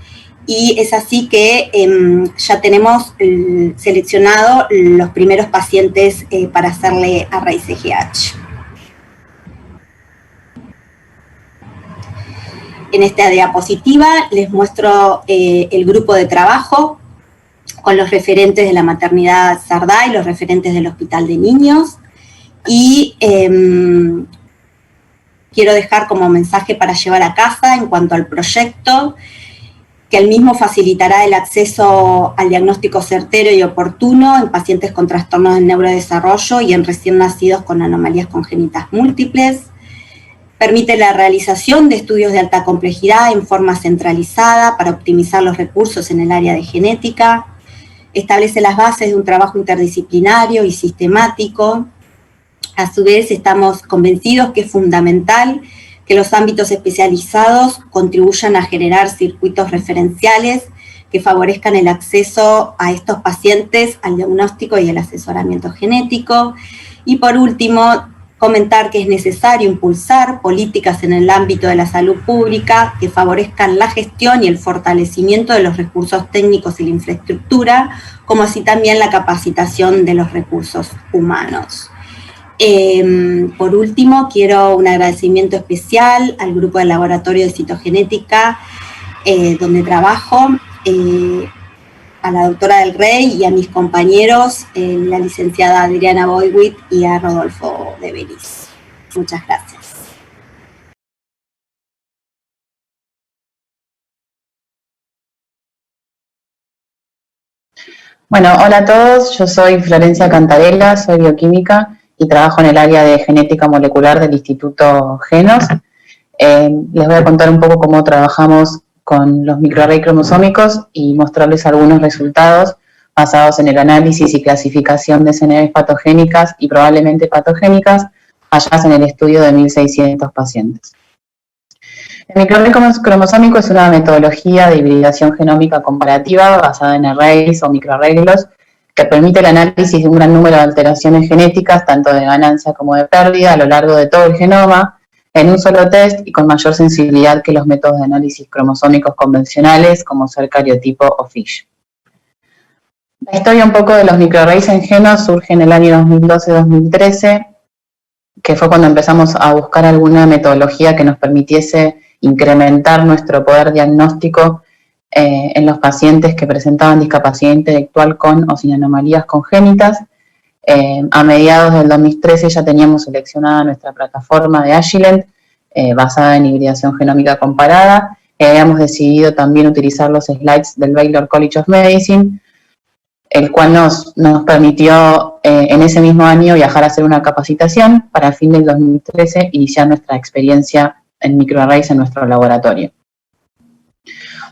y es así que ya tenemos seleccionado los primeros pacientes para hacerle array-CGH. En esta diapositiva les muestro el grupo de trabajo con los referentes de la maternidad Sardá y los referentes del Hospital de Niños, y quiero dejar como mensaje para llevar a casa en cuanto al proyecto, que el mismo facilitará el acceso al diagnóstico certero y oportuno en pacientes con trastornos del neurodesarrollo y en recién nacidos con anomalías congénitas múltiples. Permite la realización de estudios de alta complejidad en forma centralizada para optimizar los recursos en el área de genética. Establece las bases de un trabajo interdisciplinario y sistemático. A su vez, estamos convencidos que es fundamental que los ámbitos especializados contribuyan a generar circuitos referenciales que favorezcan el acceso a estos pacientes al diagnóstico y el asesoramiento genético. Y por último, comentar que es necesario impulsar políticas en el ámbito de la salud pública que favorezcan la gestión y el fortalecimiento de los recursos técnicos y la infraestructura, como así también la capacitación de los recursos humanos. Por último, quiero un agradecimiento especial al grupo del laboratorio de citogenética donde trabajo, a la doctora del Rey y a mis compañeros, la licenciada Adriana Boywit y a Rodolfo de Belis. Muchas gracias. Bueno, hola a todos, yo soy Florencia Cantarella, soy bioquímica y trabajo en el área de genética molecular del Instituto Genos. Les voy a contar un poco cómo trabajamos con los microarrays cromosómicos y mostrarles algunos resultados basados en el análisis y clasificación de CNVs patogénicas y probablemente patogénicas halladas en el estudio de 1.600 pacientes. El microarray cromosómico es una metodología de hibridación genómica comparativa basada en arrays o microarreglos que permite el análisis de un gran número de alteraciones genéticas, tanto de ganancia como de pérdida, a lo largo de todo el genoma, en un solo test y con mayor sensibilidad que los métodos de análisis cromosómicos convencionales, como ser cariotipo o FISH. La historia un poco de los microarrays en Genos surge en el año 2012-2013, que fue cuando empezamos a buscar alguna metodología que nos permitiese incrementar nuestro poder diagnóstico en los pacientes que presentaban discapacidad intelectual con o sin anomalías congénitas. A mediados del 2013 ya teníamos seleccionada nuestra plataforma de Agilent, basada en hibridación genómica comparada. Habíamos decidido también utilizar los slides del Baylor College of Medicine, el cual nos permitió en ese mismo año viajar a hacer una capacitación para el fin del 2013 iniciar nuestra experiencia en microarrays en nuestro laboratorio.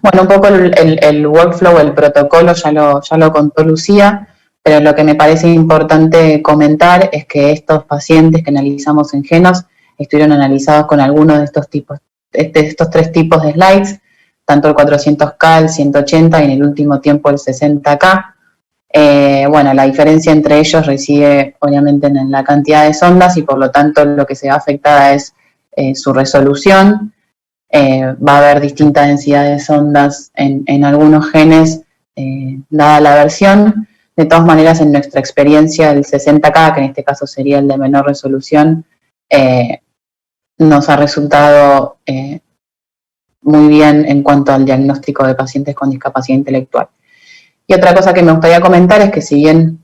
Bueno, un poco el workflow, el protocolo ya lo contó Lucía, pero lo que me parece importante comentar es que estos pacientes que analizamos en Genos estuvieron analizados con algunos de estos tres tipos de slides. tanto el 400K, el 180 y en el último tiempo el 60K. Bueno, la diferencia entre ellos reside obviamente en la cantidad de sondas y por lo tanto lo que se va afectada es su resolución. Va a haber distinta densidad de sondas en algunos genes, dada la versión. De todas maneras, en nuestra experiencia, el 60K, que en este caso sería el de menor resolución, nos ha resultado muy bien en cuanto al diagnóstico de pacientes con discapacidad intelectual. Y otra cosa que me gustaría comentar es que si bien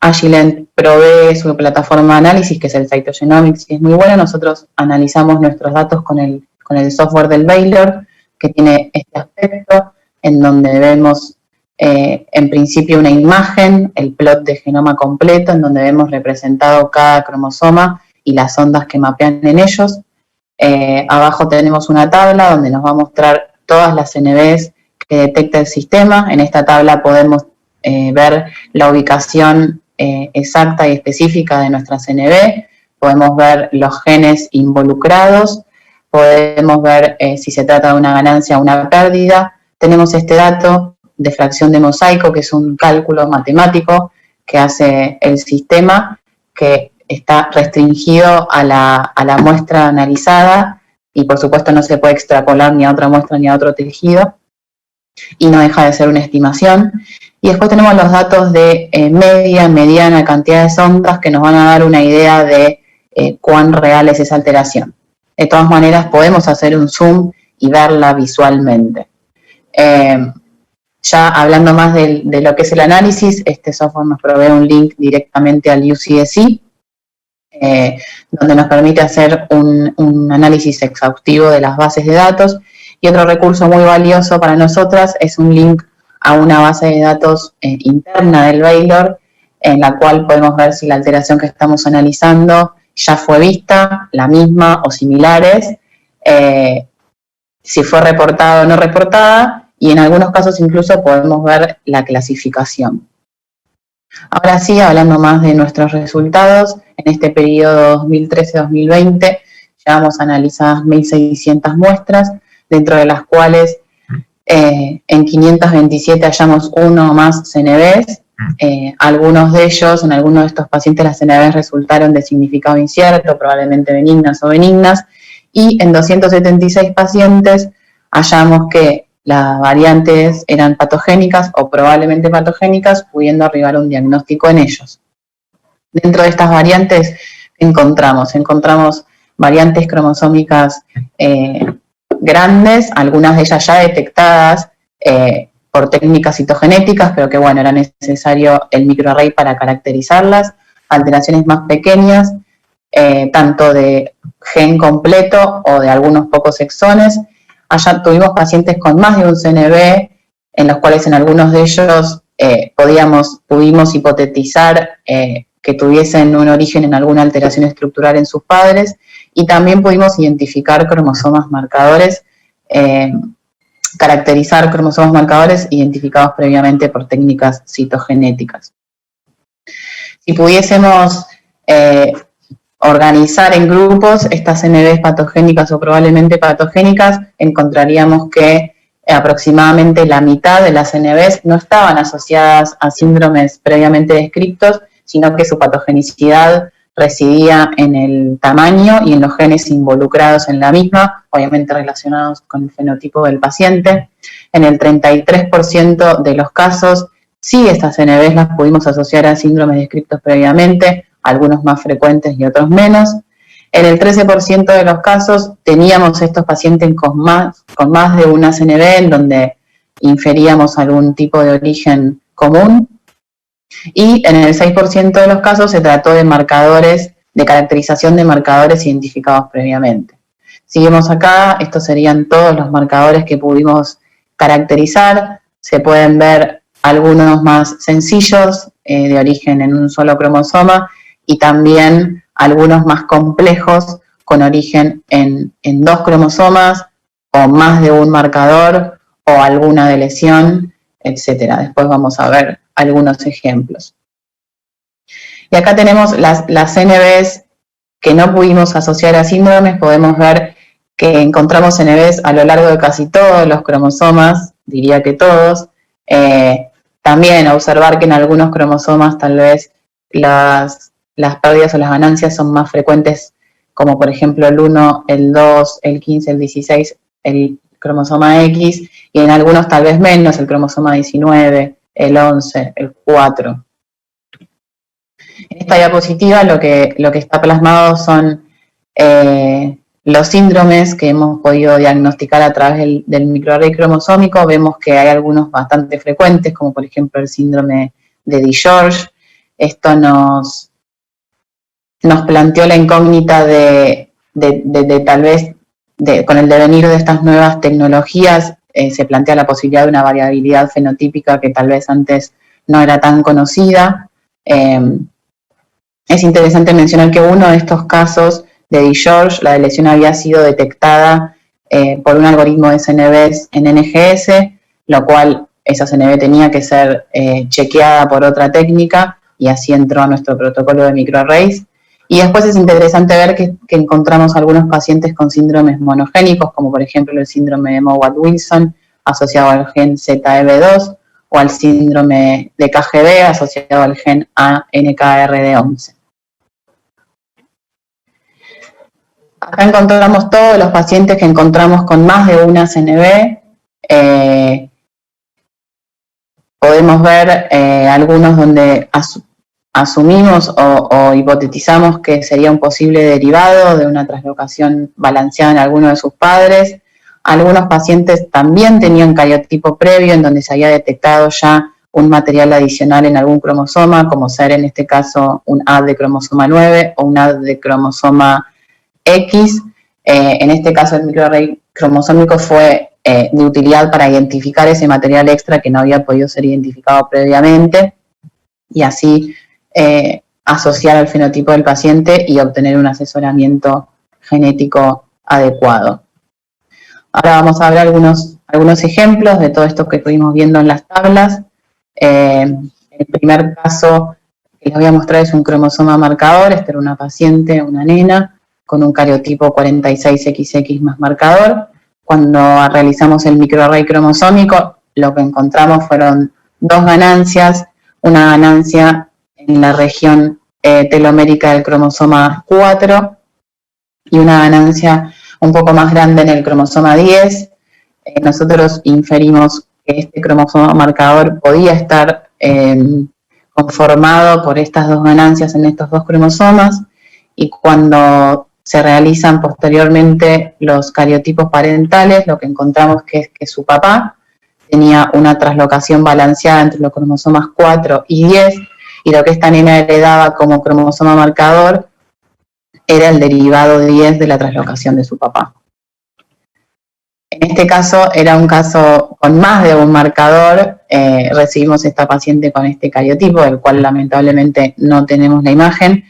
Agilent provee su plataforma de análisis, que es el Cytogenomics, y es muy buena, nosotros analizamos nuestros datos con el software del Baylor, que tiene este aspecto, en donde vemos en principio una imagen, el plot de genoma completo, en donde vemos representado cada cromosoma y las ondas que mapean en ellos. Abajo tenemos una tabla donde nos va a mostrar todas las NBs que detecta el sistema. En esta tabla podemos ver la ubicación exacta y específica de nuestras NB, podemos ver los genes involucrados, podemos ver si se trata de una ganancia o una pérdida. Tenemos este dato de fracción de mosaico, que es un cálculo matemático que hace el sistema, que está restringido a la muestra analizada y por supuesto no se puede extrapolar ni a otra muestra ni a otro tejido y no deja de ser una estimación. Y después tenemos los datos de mediana cantidad de sondas que nos van a dar una idea de cuán real es esa alteración. De todas maneras podemos hacer un zoom y verla visualmente. Ya hablando más de lo que es el análisis, este software nos provee un link directamente al UCSC, donde nos permite hacer un análisis exhaustivo de las bases de datos. Y otro recurso muy valioso para nosotras es un link a una base de datos interna del Baylor, en la cual podemos ver si la alteración que estamos analizando ya fue vista, la misma o similares, si fue reportada o no reportada, y en algunos casos incluso podemos ver la clasificación. Ahora sí, hablando más de nuestros resultados, en este periodo 2013-2020 llevamos analizadas 1.600 muestras, dentro de las cuales en 527 hallamos uno o más CNVs. Algunos de ellos, en algunos de estos pacientes, las CNVs resultaron de significado incierto, probablemente benignas o benignas, y en 276 pacientes hallamos que las variantes eran patogénicas o probablemente patogénicas, pudiendo arribar a un diagnóstico en ellos. Dentro de estas variantes encontramos variantes cromosómicas grandes, algunas de ellas ya detectadas por técnicas citogenéticas, pero que bueno, era necesario el microarray para caracterizarlas, alteraciones más pequeñas, tanto de gen completo o de algunos pocos exones. Allá tuvimos pacientes con más de un CNV, en los cuales en algunos de ellos pudimos hipotetizar que tuviesen un origen en alguna alteración estructural en sus padres, y también pudimos identificar cromosomas marcadores, caracterizar cromosomas marcadores identificados previamente por técnicas citogenéticas. Si pudiésemos organizar en grupos estas NBs patogénicas o probablemente patogénicas, encontraríamos que aproximadamente la mitad de las NBs no estaban asociadas a síndromes previamente descritos, sino que su patogenicidad residía en el tamaño y en los genes involucrados en la misma, obviamente relacionados con el fenotipo del paciente. En el 33% de los casos, sí, estas NBs las pudimos asociar a síndromes descritos previamente, algunos más frecuentes y otros menos. En el 13% de los casos teníamos estos pacientes con más de una CNB, en donde inferíamos algún tipo de origen común. Y en el 6% de los casos se trató de marcadores, de caracterización de marcadores identificados previamente. Seguimos acá, estos serían todos los marcadores que pudimos caracterizar. Se pueden ver algunos más sencillos, de origen en un solo cromosoma, y también algunos más complejos con origen en 2 cromosomas, o más de un marcador, o alguna de lesión, etc. Después vamos a ver algunos ejemplos. Y acá tenemos las NBs que no pudimos asociar a síndromes. Podemos ver que encontramos CNVs a lo largo de casi todos los cromosomas, diría que todos. También observar que en algunos cromosomas tal vez las pérdidas o las ganancias son más frecuentes, como por ejemplo el 1, el 2, el 15, el 16, el cromosoma X, y en algunos tal vez menos, el cromosoma 19, el 11, el 4. En esta diapositiva lo que está plasmado son los síndromes que hemos podido diagnosticar a través del microarray cromosómico. Vemos que hay algunos bastante frecuentes, como por ejemplo el síndrome de DiGeorge. Esto nos planteó la incógnita de tal vez, con el devenir de estas nuevas tecnologías, se plantea la posibilidad de una variabilidad fenotípica que tal vez antes no era tan conocida. Es interesante mencionar que uno de estos casos de DiGeorge, la lesión había sido detectada por un algoritmo de CNVs en NGS, lo cual esa CNV tenía que ser chequeada por otra técnica, y así entró a nuestro protocolo de microarrays. Y después es interesante ver que encontramos algunos pacientes con síndromes monogénicos, como por ejemplo el síndrome de Mowat-Wilson, asociado al gen ZEB2, o al síndrome de KGB, asociado al gen ANKRD11. Acá encontramos todos los pacientes que encontramos con más de una CNV. Podemos ver algunos donde asumimos o hipotetizamos que sería un posible derivado de una translocación balanceada en alguno de sus padres. Algunos pacientes también tenían cariotipo previo, en donde se había detectado ya un material adicional en algún cromosoma, como ser en este caso un AD de cromosoma 9 o un AD de cromosoma X. En este caso el microarray cromosómico fue de utilidad para identificar ese material extra que no había podido ser identificado previamente, y así asociar al fenotipo del paciente y obtener un asesoramiento genético adecuado. Ahora vamos a ver algunos ejemplos de todo esto que estuvimos viendo en las tablas. El primer caso que les voy a mostrar es un cromosoma marcador. Esta era una paciente, una nena, con un cariotipo 46XX más marcador. Cuando realizamos el microarray cromosómico, lo que encontramos fueron dos ganancias, una ganancia en la región telomérica del cromosoma 4 y una ganancia un poco más grande en el cromosoma 10. Nosotros inferimos que este cromosoma marcador podía estar conformado por estas dos ganancias en estos dos cromosomas, y cuando se realizan posteriormente los cariotipos parentales, lo que encontramos es que su papá tenía una translocación balanceada entre los cromosomas 4 y 10, y lo que esta nena heredaba como cromosoma marcador era el derivado 10 de la translocación de su papá. En este caso era un caso con más de un marcador. Recibimos esta paciente con este cariotipo, del cual lamentablemente no tenemos la imagen,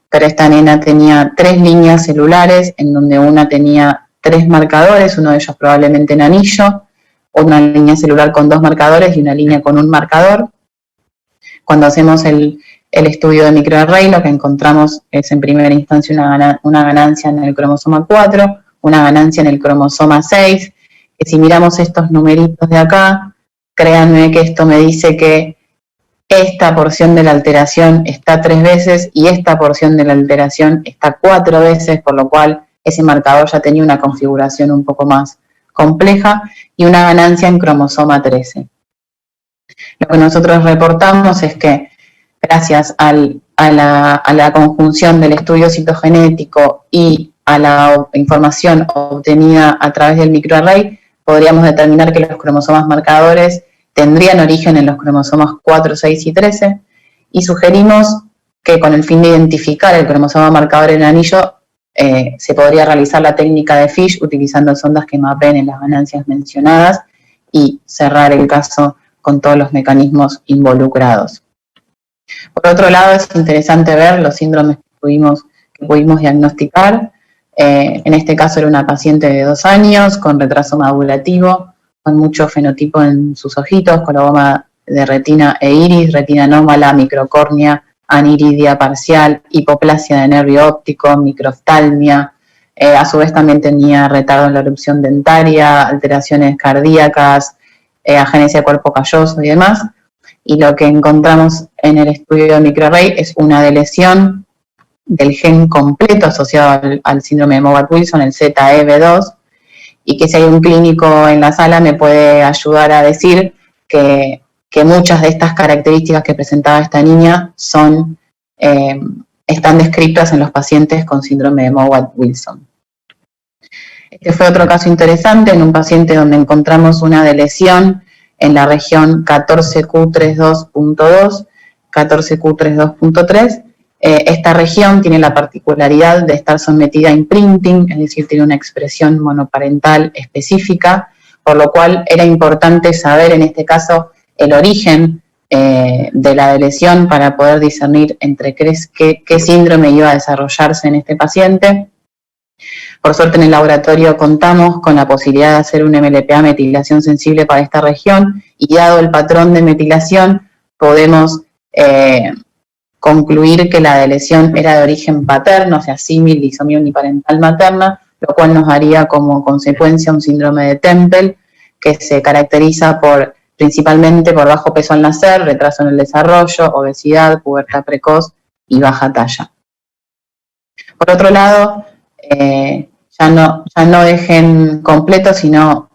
pero esta nena tenía 3 líneas celulares, en donde una tenía 3 marcadores, uno de ellos probablemente en anillo, una línea celular con 2 marcadores y una línea con un marcador. Cuando hacemos el estudio de microarray, lo que encontramos es en primera instancia una ganancia en el cromosoma 4, una ganancia en el cromosoma 6, que si miramos estos numeritos de acá, créanme que esto me dice que esta porción de la alteración está 3 veces y esta porción de la alteración está 4 veces, por lo cual ese marcador ya tenía una configuración un poco más compleja, y una ganancia en cromosoma 13. Lo que nosotros reportamos es que gracias a la conjunción del estudio citogenético y a la información obtenida a través del microarray, podríamos determinar que los cromosomas marcadores tendrían origen en los cromosomas 4, 6 y 13, y sugerimos que con el fin de identificar el cromosoma marcador en anillo, se podría realizar la técnica de FISH utilizando sondas que mapeen en las ganancias mencionadas y cerrar el caso con todos los mecanismos involucrados. Por otro lado, es interesante ver los síndromes que pudimos diagnosticar. En este caso era una paciente de 2 años con retraso madurativo, con mucho fenotipo en sus ojitos, coloboma de retina e iris, retina anómala, microcórnea, aniridia parcial, hipoplasia de nervio óptico, microftalmia, A su vez también tenía retardo en la erupción dentaria, alteraciones cardíacas, agenesia de cuerpo calloso y demás. Y lo que encontramos en el estudio de microarray es una deleción del gen completo asociado al síndrome de Mowat-Wilson, el ZEB2, y que si hay un clínico en la sala me puede ayudar a decir que muchas de estas características que presentaba esta niña están descritas en los pacientes con síndrome de Mowat-Wilson. Este fue otro caso interesante en un paciente donde encontramos una deleción en la región 14q32.2, 14q32.3. Esta región tiene la particularidad de estar sometida a imprinting, es decir, tiene una expresión monoparental específica, por lo cual era importante saber en este caso el origen de la lesión para poder discernir entre qué síndrome iba a desarrollarse en este paciente. Por suerte en el laboratorio contamos con la posibilidad de hacer un MLPA metilación sensible para esta región y dado el patrón de metilación podemos concluir que la lesión era de origen paterno, o sea, símil, disomía uniparental materna, lo cual nos daría como consecuencia un síndrome de Temple que se caracteriza principalmente por bajo peso al nacer, retraso en el desarrollo, obesidad, pubertad precoz y baja talla. Por otro lado, ya no de gen completo, sino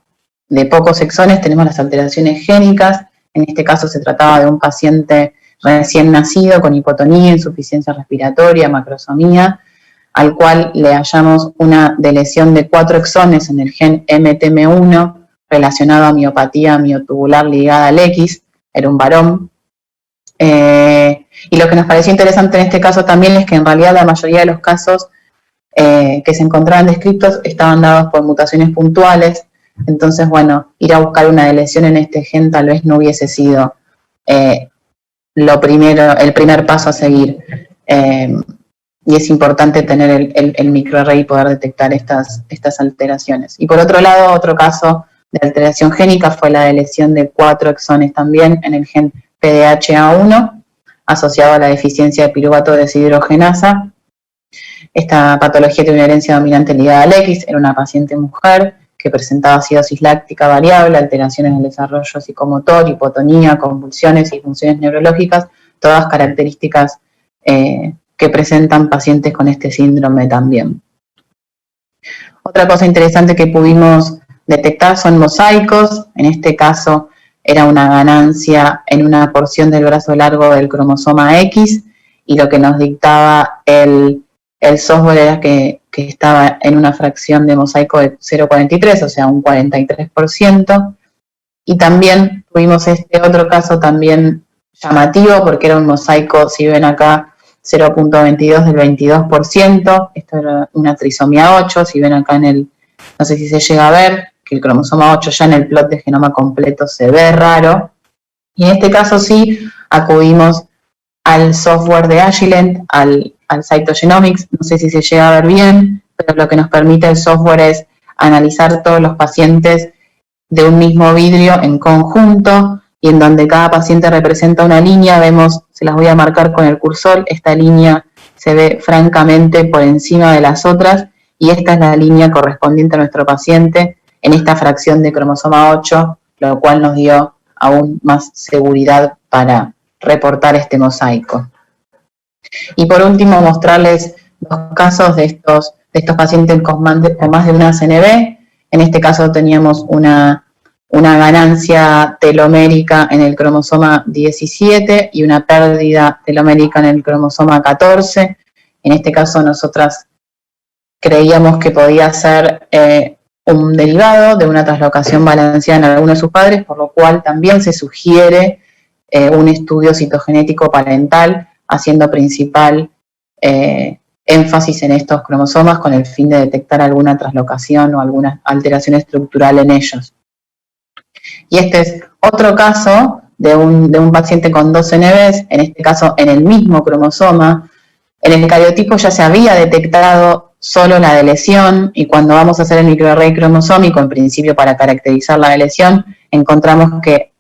de pocos exones, tenemos las alteraciones génicas. En este caso se trataba de un paciente recién nacido con hipotonía, insuficiencia respiratoria, macrosomía, al cual le hallamos una deleción de 4 exones en el gen MTM1 relacionado a miopatía miotubular ligada al X, era un varón. Y lo que nos pareció interesante en este caso también es que en realidad la mayoría de los casos que se encontraban descritos estaban dados por mutaciones puntuales, entonces bueno, ir a buscar una deleción en este gen tal vez no hubiese sido el primer paso a seguir, y es importante tener el microarray y poder detectar estas alteraciones. Y por otro lado, otro caso de alteración génica fue la deleción de 4 exones también en el gen PDHA1, asociado a la deficiencia de piruvato deshidrogenasa. Esta patología tiene una herencia dominante ligada al X, era una paciente mujer que presentaba acidosis láctica variable, alteraciones en el desarrollo psicomotor, hipotonía, convulsiones y funciones neurológicas, todas características que presentan pacientes con este síndrome también. Otra cosa interesante que pudimos detectar son mosaicos, en este caso era una ganancia en una porción del brazo largo del cromosoma X, y lo que nos dictaba el software era que estaba en una fracción de mosaico de 0,43, o sea, un 43%, y también tuvimos este otro caso también llamativo, porque era un mosaico, si ven acá, 0,22 del 22%, esto era una trisomía 8, si ven acá no sé si se llega a ver, que el cromosoma 8 ya en el plot de genoma completo se ve raro, y en este caso sí acudimos al software de Agilent, al Cytogenomics, no sé si se llega a ver bien, pero lo que nos permite el software es analizar todos los pacientes de un mismo vidrio en conjunto, y en donde cada paciente representa una línea, vemos, se las voy a marcar con el cursor, esta línea se ve francamente por encima de las otras, y esta es la línea correspondiente a nuestro paciente en esta fracción de cromosoma 8, lo cual nos dio aún más seguridad para reportar este mosaico. Y por último, mostrarles 2 casos de estos pacientes con más de una CNV. En este caso teníamos una ganancia telomérica en el cromosoma 17 y una pérdida telomérica en el cromosoma 14. En este caso nosotras creíamos que podía ser un derivado de una traslocación balanceada en alguno de sus padres, por lo cual también se sugiere un estudio citogenético parental, haciendo principal énfasis en estos cromosomas con el fin de detectar alguna traslocación o alguna alteración estructural en ellos. Y este es otro caso de un paciente con 2 CNVs, en este caso en el mismo cromosoma. En el cariotipo ya se había detectado solo la deleción, y cuando vamos a hacer el microarray cromosómico, en principio para caracterizar la deleción, encontramos que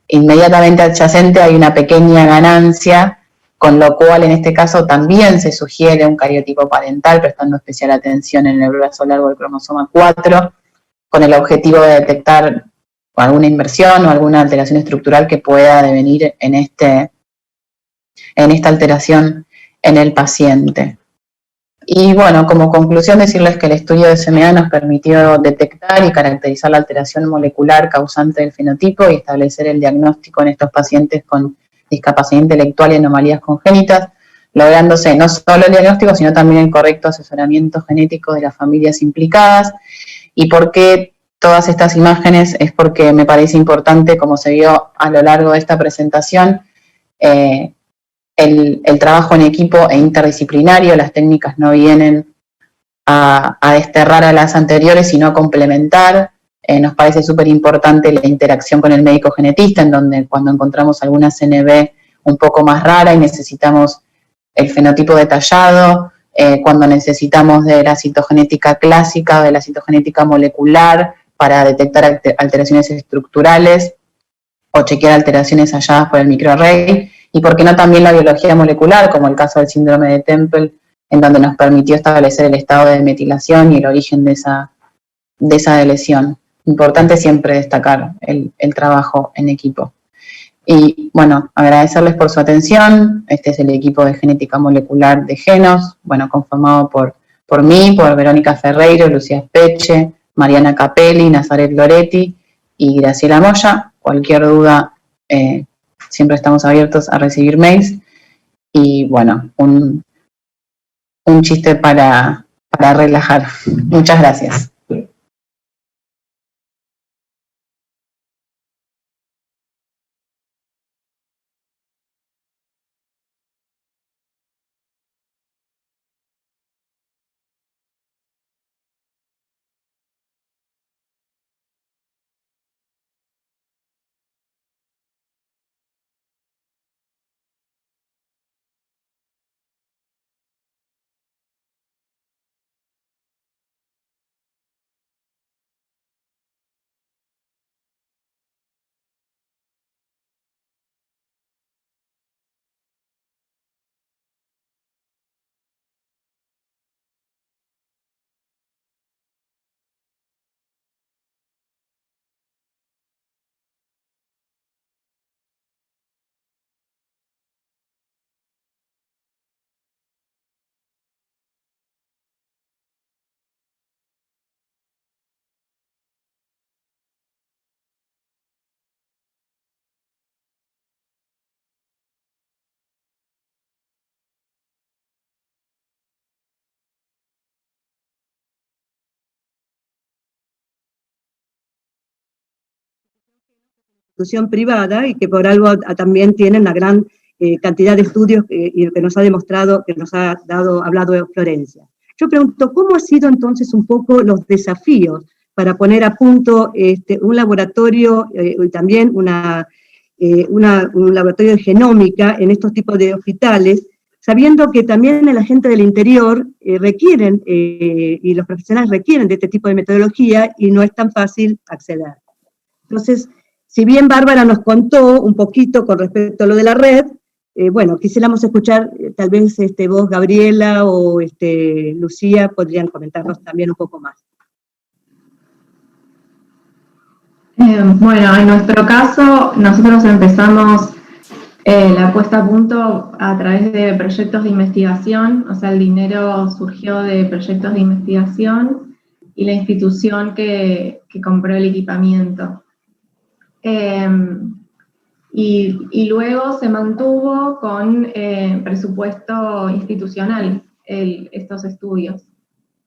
inmediatamente adyacente hay una pequeña ganancia con lo cual en este caso también se sugiere un cariotipo parental, prestando especial atención en el brazo largo del cromosoma 4, con el objetivo de detectar alguna inversión o alguna alteración estructural que pueda devenir en esta alteración en el paciente. Y bueno, como conclusión decirles que el estudio de SMA nos permitió detectar y caracterizar la alteración molecular causante del fenotipo y establecer el diagnóstico en estos pacientes con discapacidad intelectual y anomalías congénitas, lográndose no solo el diagnóstico, sino también el correcto asesoramiento genético de las familias implicadas. ¿Y por qué todas estas imágenes? Es porque me parece importante, como se vio a lo largo de esta presentación, el trabajo en equipo e interdisciplinario. Las técnicas no vienen a desterrar a las anteriores, sino a complementar. Nos parece súper importante la interacción con el médico genetista, en donde cuando encontramos alguna CNV un poco más rara y necesitamos el fenotipo detallado, cuando necesitamos de la citogenética clásica, de la citogenética molecular, para detectar alteraciones estructurales o chequear alteraciones halladas por el microarray, y por qué no también la biología molecular, como el caso del síndrome de Temple, en donde nos permitió establecer el estado de metilación y el origen de esa lesión. Importante siempre destacar el trabajo en equipo. Y bueno, agradecerles por su atención. Este es el equipo de genética molecular de Genos, bueno, conformado por mí, por Verónica Ferreiro, Lucía Espeche, Mariana Capelli, Nazaret Loretti y Graciela Moya. Cualquier duda, siempre estamos abiertos a recibir mails. Y bueno, un chiste para relajar. Muchas gracias. Institución privada y que por algo también tienen una gran cantidad de estudios y que nos ha demostrado, que nos ha hablado de Florencia. Yo pregunto, ¿cómo han sido entonces un poco los desafíos para poner a punto un laboratorio y también un laboratorio de genómica en estos tipos de hospitales, sabiendo que también la gente del interior requieren, y los profesionales requieren de este tipo de metodología y no es tan fácil acceder? Entonces, si bien Bárbara nos contó un poquito con respecto a lo de la red, bueno, quisiéramos escuchar, tal vez vos, Gabriela, o Lucía, podrían comentarnos también un poco más. Bueno, en nuestro caso, nosotros empezamos la puesta a punto a través de proyectos de investigación, o sea, el dinero surgió de proyectos de investigación y la institución que compró el equipamiento. Y luego se mantuvo con presupuesto institucional estos estudios.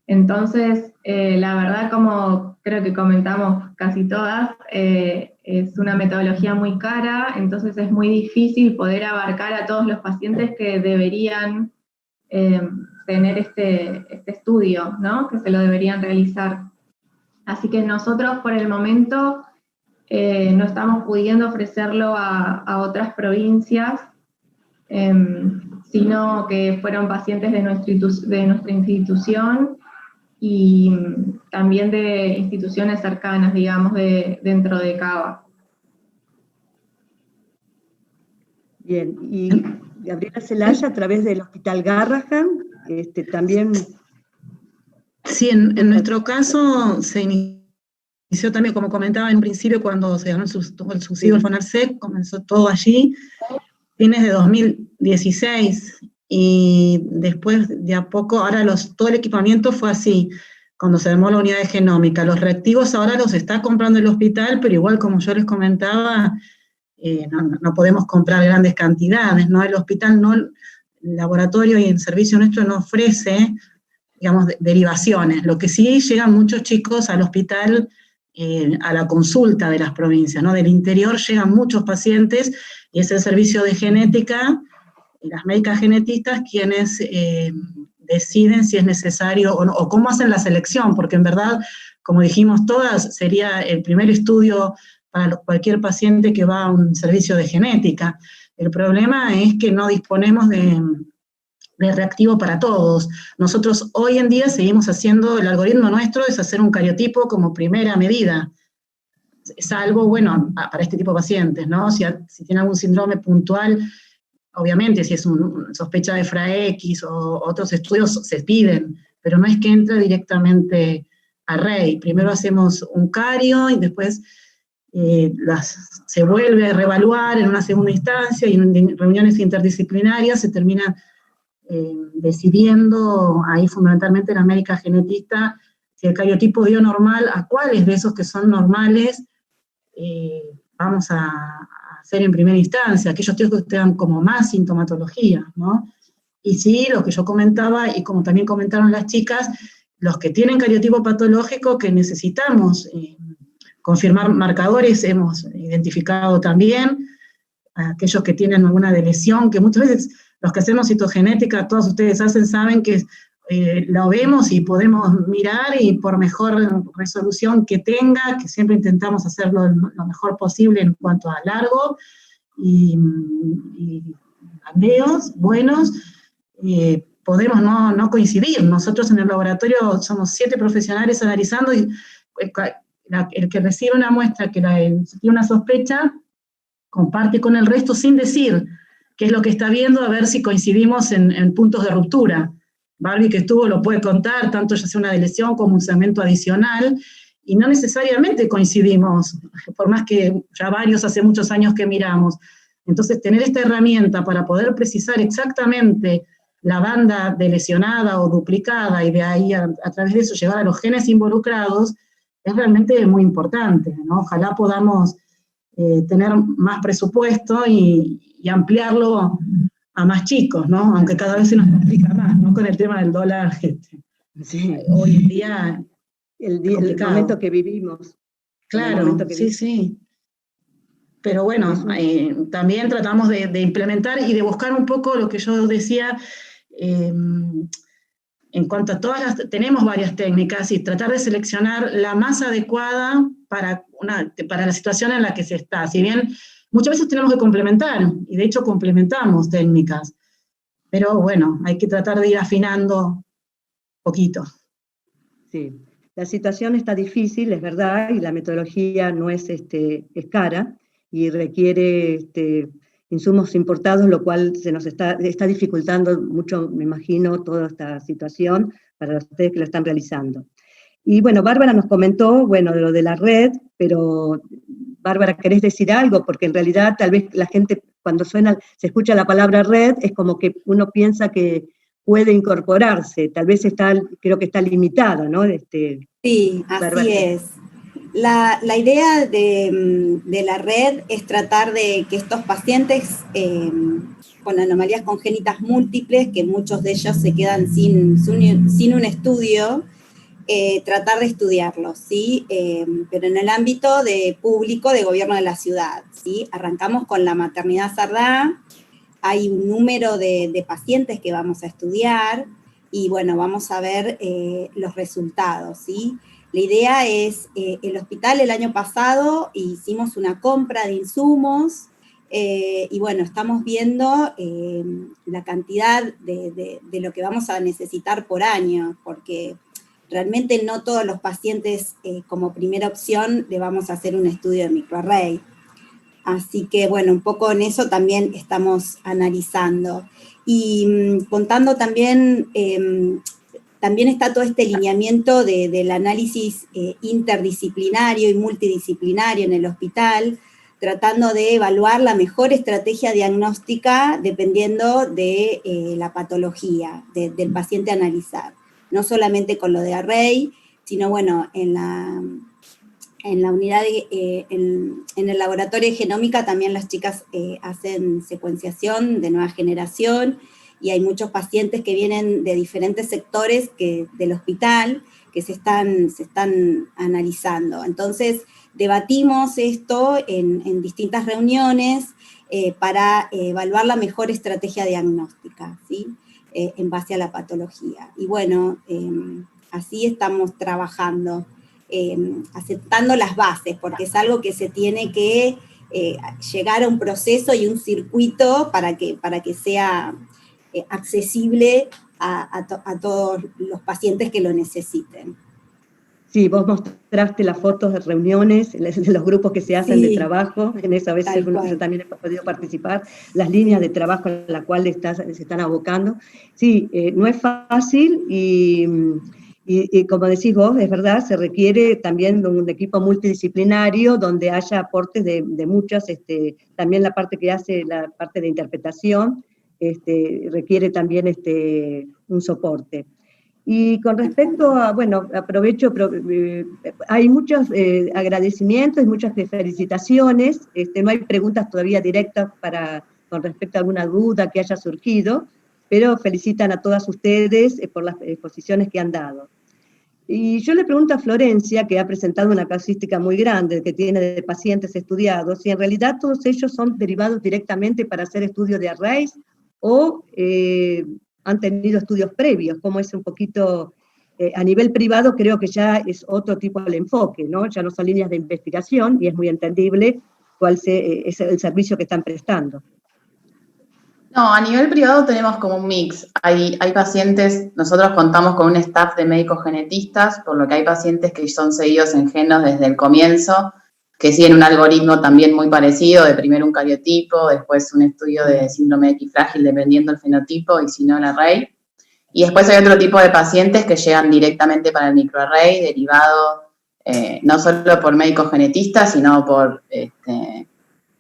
Entonces, la verdad, como creo que comentamos casi todas, es una metodología muy cara, entonces es muy difícil poder abarcar a todos los pacientes que deberían tener este estudio, ¿no? Que se lo deberían realizar. Así que nosotros, por el momento, no estamos pudiendo ofrecerlo a otras provincias, sino que fueron pacientes de nuestra institución y también de instituciones cercanas, digamos, dentro de Cava. Bien, y Gabriela Zelaya, a través del Hospital Garrahan, también... Sí, en nuestro caso se inició también, como comentaba en un principio, cuando se ganó el subsidio del FONARSEC, comenzó todo allí, fines de 2016, y después de a poco, ahora todo el equipamiento fue así, cuando se armó la unidad de genómica. Los reactivos ahora los está comprando el hospital, pero igual, como yo les comentaba, no podemos comprar grandes cantidades, ¿no? El hospital el laboratorio y el servicio nuestro no ofrece, digamos, derivaciones. Lo que sí, llegan muchos chicos al hospital a la consulta de las provincias, ¿no? Del interior llegan muchos pacientes, y es el servicio de genética, y las médicas genetistas quienes deciden si es necesario o no, o cómo hacen la selección, porque en verdad, como dijimos todas, sería el primer estudio para cualquier paciente que va a un servicio de genética. El problema es que no disponemos de reactivo para todos. Nosotros hoy en día seguimos haciendo, el algoritmo nuestro es hacer un cariotipo como primera medida, salvo, bueno, para este tipo de pacientes, ¿no? Si tiene algún síndrome puntual, obviamente, si es una sospecha de FRA-X o otros estudios se piden, pero no es que entre directamente a REI. Primero hacemos un cario y después se vuelve a reevaluar en una segunda instancia, y en reuniones interdisciplinarias se termina decidiendo, ahí fundamentalmente la médica genetista, si el cariotipo dio normal, a cuáles de esos que son normales vamos a hacer en primera instancia, aquellos que tengan como más sintomatología, ¿no? Y sí, lo que yo comentaba, y como también comentaron las chicas, los que tienen cariotipo patológico que necesitamos confirmar marcadores, hemos identificado también aquellos que tienen alguna lesión, que muchas veces los que hacemos citogenética, todos ustedes saben que lo vemos y podemos mirar, y por mejor resolución que tenga, que siempre intentamos hacerlo lo mejor posible en cuanto a largo, y bandeos buenos, podemos no coincidir. Nosotros en el laboratorio somos 7 profesionales analizando, y el que recibe una muestra que tiene una sospecha, comparte con el resto sin decir qué es lo que está viendo, a ver si coincidimos en puntos de ruptura. Barbie, que estuvo, lo puede contar, tanto ya sea una lesión como un segmento adicional, y no necesariamente coincidimos, por más que ya varios hace muchos años que miramos. Entonces, tener esta herramienta para poder precisar exactamente la banda de lesionada o duplicada, y de ahí a través de eso llegar a los genes involucrados, es realmente muy importante, ¿no? Ojalá podamos tener más presupuesto y ampliarlo a más chicos, ¿no? Aunque cada vez se nos complica más, ¿no? Con el tema del dólar, Sí. Hoy en día el momento que vivimos. Claro, sí. Pero bueno, también tratamos de implementar y de buscar un poco lo que yo decía, en cuanto a tenemos varias técnicas, y tratar de seleccionar la más adecuada para la situación en la que se está. Si bien muchas veces tenemos que complementar, y de hecho complementamos técnicas, pero bueno, hay que tratar de ir afinando poquito. Sí, la situación está difícil, es verdad, y la metodología no es cara, y requiere insumos importados, lo cual se nos está dificultando mucho, me imagino, toda esta situación para ustedes que lo están realizando. Y bueno, Bárbara nos comentó, bueno, de lo de la red, pero Bárbara, ¿querés decir algo? Porque en realidad tal vez la gente cuando se escucha la palabra red, es como que uno piensa que puede incorporarse, tal vez creo que está limitado, ¿no? Sí, así es. La idea de la red es tratar de que estos pacientes con anomalías congénitas múltiples, que muchos de ellos se quedan sin un estudio, tratar de estudiarlos, ¿sí? Pero en el ámbito público de gobierno de la ciudad, ¿sí? Arrancamos con la maternidad Sardá, hay un número de pacientes que vamos a estudiar, y bueno, vamos a ver los resultados, ¿sí? La idea es, el hospital el año pasado hicimos una compra de insumos, y bueno, estamos viendo la cantidad de lo que vamos a necesitar por año, porque realmente no todos los pacientes como primera opción le vamos a hacer un estudio de microarray. Así que, bueno, un poco en eso también estamos analizando. Y contando también, también está todo este lineamiento del análisis interdisciplinario y multidisciplinario en el hospital, tratando de evaluar la mejor estrategia diagnóstica dependiendo de la patología del paciente a analizar. No solamente con lo de Array, sino, bueno, en la unidad, en el laboratorio de genómica también las chicas hacen secuenciación de nueva generación, y hay muchos pacientes que vienen de diferentes sectores del hospital que se están analizando. Entonces, debatimos esto en distintas reuniones para evaluar la mejor estrategia diagnóstica, ¿sí? En base a la patología. Y bueno, así estamos trabajando, aceptando las bases, porque es algo que se tiene que llegar a un proceso y un circuito para que sea accesible a todos los pacientes que lo necesiten. Sí, vos mostraste las fotos de reuniones, de los grupos que se hacen de trabajo, en eso a veces yo también he podido participar, las líneas de trabajo a las cuales se están abocando. Sí, no es fácil y como decís vos, es verdad, se requiere también un equipo multidisciplinario donde haya aportes de muchas, también la parte que hace la parte de interpretación, requiere también un soporte. Y con respecto a, bueno, aprovecho, hay muchos agradecimientos y muchas felicitaciones, no hay preguntas todavía directas con respecto a alguna duda que haya surgido, pero felicitan a todas ustedes por las exposiciones que han dado. Y yo le pregunto a Florencia, que ha presentado una casuística muy grande que tiene de pacientes estudiados, si en realidad todos ellos son derivados directamente para hacer estudios de arrays o han tenido estudios previos, como es un poquito, a nivel privado creo que ya es otro tipo de enfoque, ¿no? Ya no son líneas de investigación y es muy entendible cuál es el servicio que están prestando. No, a nivel privado tenemos como un mix. Hay pacientes, nosotros contamos con un staff de médicos genetistas, por lo que hay pacientes que son seguidos en Genos desde el comienzo, que siguen un algoritmo también muy parecido, de primero un cariotipo, después un estudio de síndrome X frágil dependiendo del fenotipo y si no el array. Y después hay otro tipo de pacientes que llegan directamente para el microarray, derivado no solo por médicos genetistas, sino por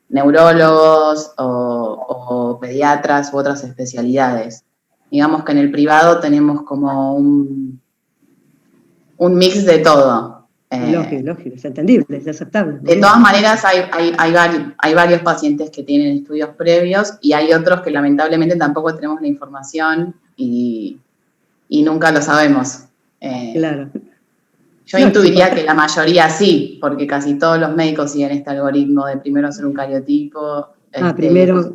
neurólogos o pediatras u otras especialidades. Digamos que en el privado tenemos como un mix de todo. Lógico, es entendible, es aceptable. De todas maneras, hay varios pacientes que tienen estudios previos y hay otros que lamentablemente tampoco tenemos la información y nunca lo sabemos. Claro. Yo intuiría que la mayoría sí, porque casi todos los médicos siguen este algoritmo de primero hacer un cariotipo. Primero.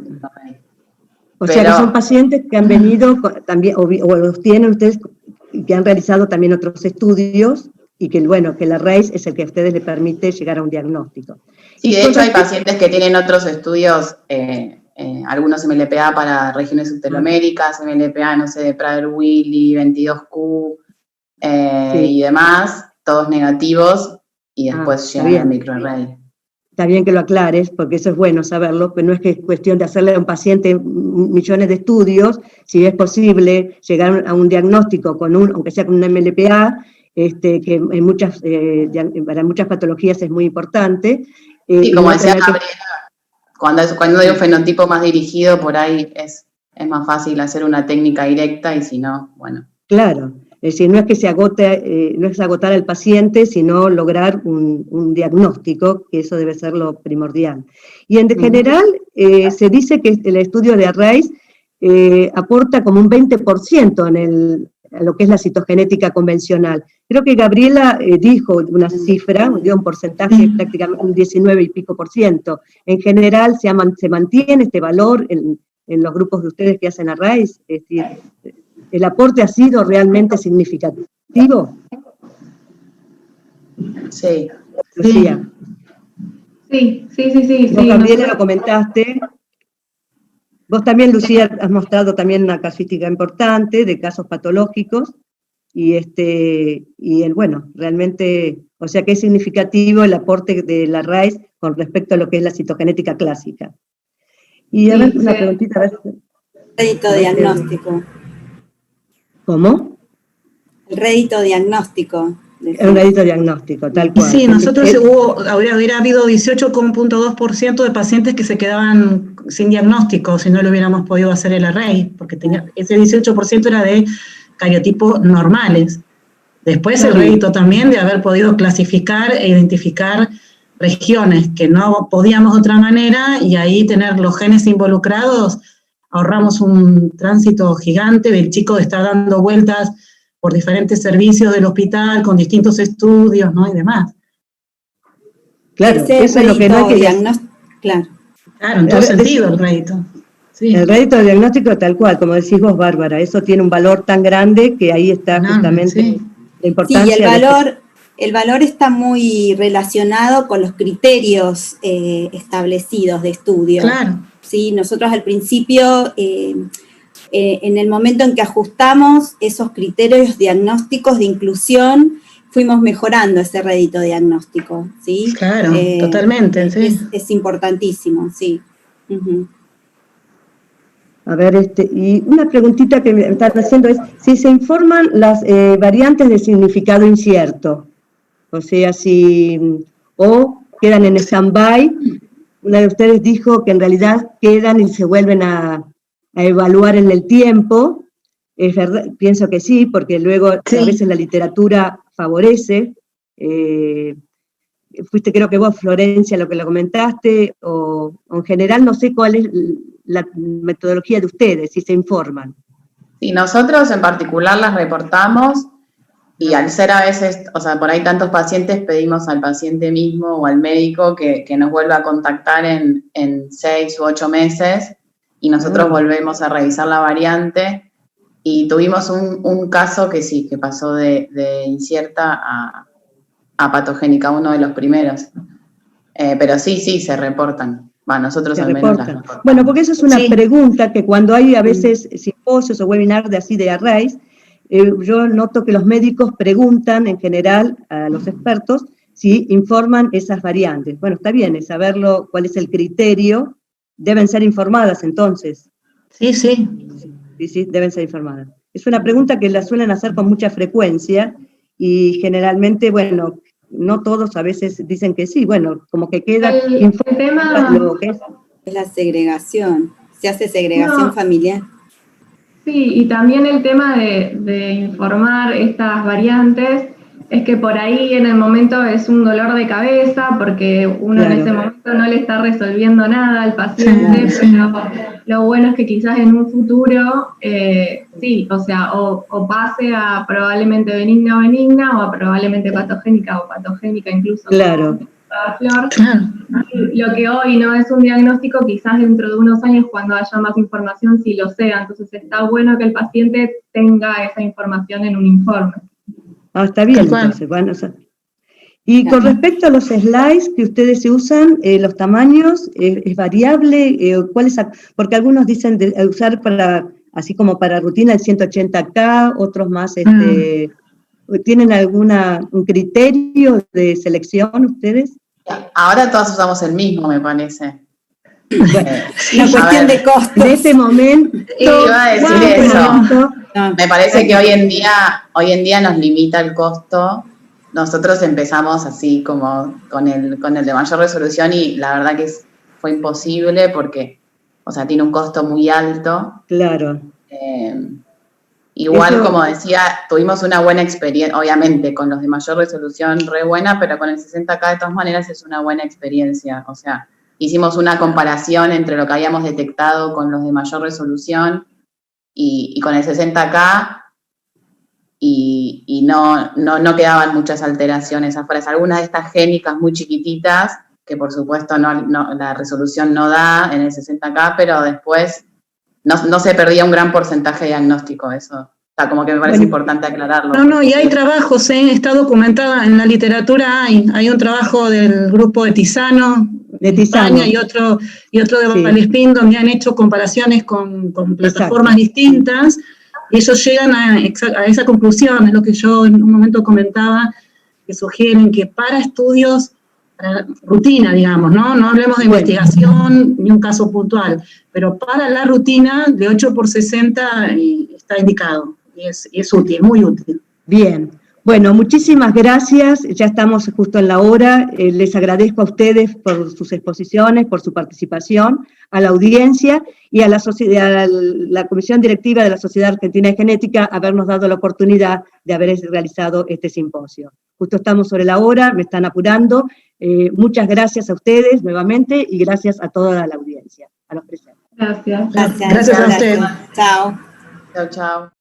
O sea que son pacientes que han venido también, o los tienen ustedes, que han realizado también otros estudios, y que, bueno, que la RAIS es el que a ustedes les permite llegar a un diagnóstico. Sí, de hecho hay pacientes que tienen otros estudios, algunos MLPA para regiones subteloméricas, MLPA, no sé, de Prader-Willi, 22q y demás, todos negativos, y después llegan al microarray. Está bien que lo aclares, porque eso es bueno saberlo, pero no es que es cuestión de hacerle a un paciente millones de estudios, si es posible llegar a un diagnóstico aunque sea con un MLPA, que para muchas patologías es muy importante. Sí, como decía Gabriela, cuando hay un fenotipo más dirigido, por ahí es más fácil hacer una técnica directa, y si no, bueno. Claro. Es decir, no es que se agote, no es agotar al paciente, sino lograr un diagnóstico, que eso debe ser lo primordial. Y en general, se dice que el estudio de arrays aporta como un 20% a lo que es la citogenética convencional. Creo que Gabriela dijo una cifra, dio un porcentaje prácticamente un 19 y pico %. En general, se mantiene este valor en los grupos de ustedes que hacen arrays, es decir, ¿el aporte ha sido realmente significativo? Sí. Lucía. Sí. Vos, Gabriela, lo comentaste. Vos también, Lucía, has mostrado también una casuística importante de casos patológicos, y bueno, realmente, o sea que es significativo el aporte de la RAIS con respecto a lo que es la citogenética clásica. Y a ver, una preguntita, a ver. Rédito diagnóstico. ¿Cómo? El rédito diagnóstico. Un rédito diagnóstico, tal cual. Sí, nosotros hubiera habido 18,2% de pacientes que se quedaban sin diagnóstico si no le hubiéramos podido hacer el array, porque ese 18% era de cariotipos normales. Después el rédito también de haber podido clasificar e identificar regiones que no podíamos de otra manera, y ahí tener los genes involucrados, ahorramos un tránsito gigante del chico de estar dando vueltas por diferentes servicios del hospital, con distintos estudios, ¿no? Y demás. Claro, eso es lo que no hay que... Claro, en todo sentido el rédito. Sí. El rédito de diagnóstico tal cual, como decís vos, Bárbara, eso tiene un valor tan grande que ahí está justamente la importancia. Sí, el valor está muy relacionado con los criterios establecidos de estudio. Claro. Sí, nosotros al principio, en el momento en que ajustamos esos criterios diagnósticos de inclusión, fuimos mejorando ese rédito diagnóstico, ¿sí? Claro, totalmente, sí. Es importantísimo, sí. Uh-huh. A ver, y una preguntita que me están haciendo es, si se informan las variantes de significado incierto, o sea, o quedan en stand-by. Una de ustedes dijo que en realidad quedan y se vuelven a evaluar en el tiempo. Es verdad, pienso que sí, porque luego a veces la literatura favorece. Fuiste, creo que vos, Florencia, lo que lo comentaste, o en general no sé cuál es la metodología de ustedes, si se informan. Sí, nosotros en particular las reportamos, y al ser a veces, o sea, por ahí tantos pacientes, pedimos al paciente mismo o al médico que nos vuelva a contactar en 6 u 8 meses, y nosotros volvemos a revisar la variante, y tuvimos un caso que sí, que pasó de incierta a patogénica, uno de los primeros. Pero sí, se reportan. Nosotros al menos las reportamos. Bueno, porque eso es una pregunta que cuando hay a veces simposios o webinars de arrays, yo noto que los médicos preguntan en general a los expertos si informan esas variantes. Bueno, está bien, es saberlo, cuál es el criterio, deben ser informadas entonces. Sí. Sí, deben ser informadas. Es una pregunta que la suelen hacer con mucha frecuencia, y generalmente, bueno, no todos a veces dicen que sí, bueno, como que queda... El tema es la segregación, se hace segregación familiar. Sí, y también el tema de informar estas variantes es que por ahí en el momento es un dolor de cabeza, porque uno en ese momento no le está resolviendo nada al paciente, pero lo bueno es que quizás en un futuro, o pase a probablemente benigna o a probablemente patogénica o patogénica incluso. Claro. Flor. Lo que hoy no es un diagnóstico, quizás dentro de unos años, cuando haya más información, sí lo sea. Entonces está bueno que el paciente tenga esa información en un informe. Está bien, entonces, bueno, y con respecto a los slides que ustedes se usan, los tamaños, ¿es variable? ¿Cuál es? Porque algunos dicen de usar así como para rutina el 180K, otros más, ¿tienen un criterio de selección ustedes? Ahora todos usamos el mismo, me parece. Bueno, la cuestión de costos. En este momento... iba a decir eso. Me parece que hoy en día nos limita el costo. Nosotros empezamos así como con el de mayor resolución, y la verdad que fue imposible porque, o sea, tiene un costo muy alto. Claro. Igual, como decía, tuvimos una buena experiencia, obviamente, con los de mayor resolución re buena, pero con el 60K de todas maneras es una buena experiencia. O sea, hicimos una comparación entre lo que habíamos detectado con los de mayor resolución y con el 60K, y no quedaban muchas alteraciones afuera. Algunas de estas génicas muy chiquititas, que por supuesto la resolución no da en el 60K, pero después no se perdía un gran porcentaje diagnóstico, eso. O sea, como que me parece importante aclararlo. Y hay trabajos, está documentada en la literatura, hay un trabajo del grupo de Tisano, España, y otro de Valespín, donde han hecho comparaciones con plataformas distintas, y ellos llegan a esa conclusión. Es lo que yo en un momento comentaba, que sugieren que para estudios rutina, digamos, ¿no? No hablemos de investigación ni un caso puntual, pero para la rutina de 8x60 está indicado y es útil, muy útil. Bien. Bueno, muchísimas gracias, ya estamos justo en la hora, les agradezco a ustedes por sus exposiciones, por su participación, a la audiencia y a la Comisión Directiva de la Sociedad Argentina de Genética habernos dado la oportunidad de haber realizado este simposio. Justo estamos sobre la hora, me están apurando, muchas gracias a ustedes nuevamente y gracias a toda la audiencia, a los presentes. Gracias. Gracias. Gracias a usted. Chao. Chao, chao.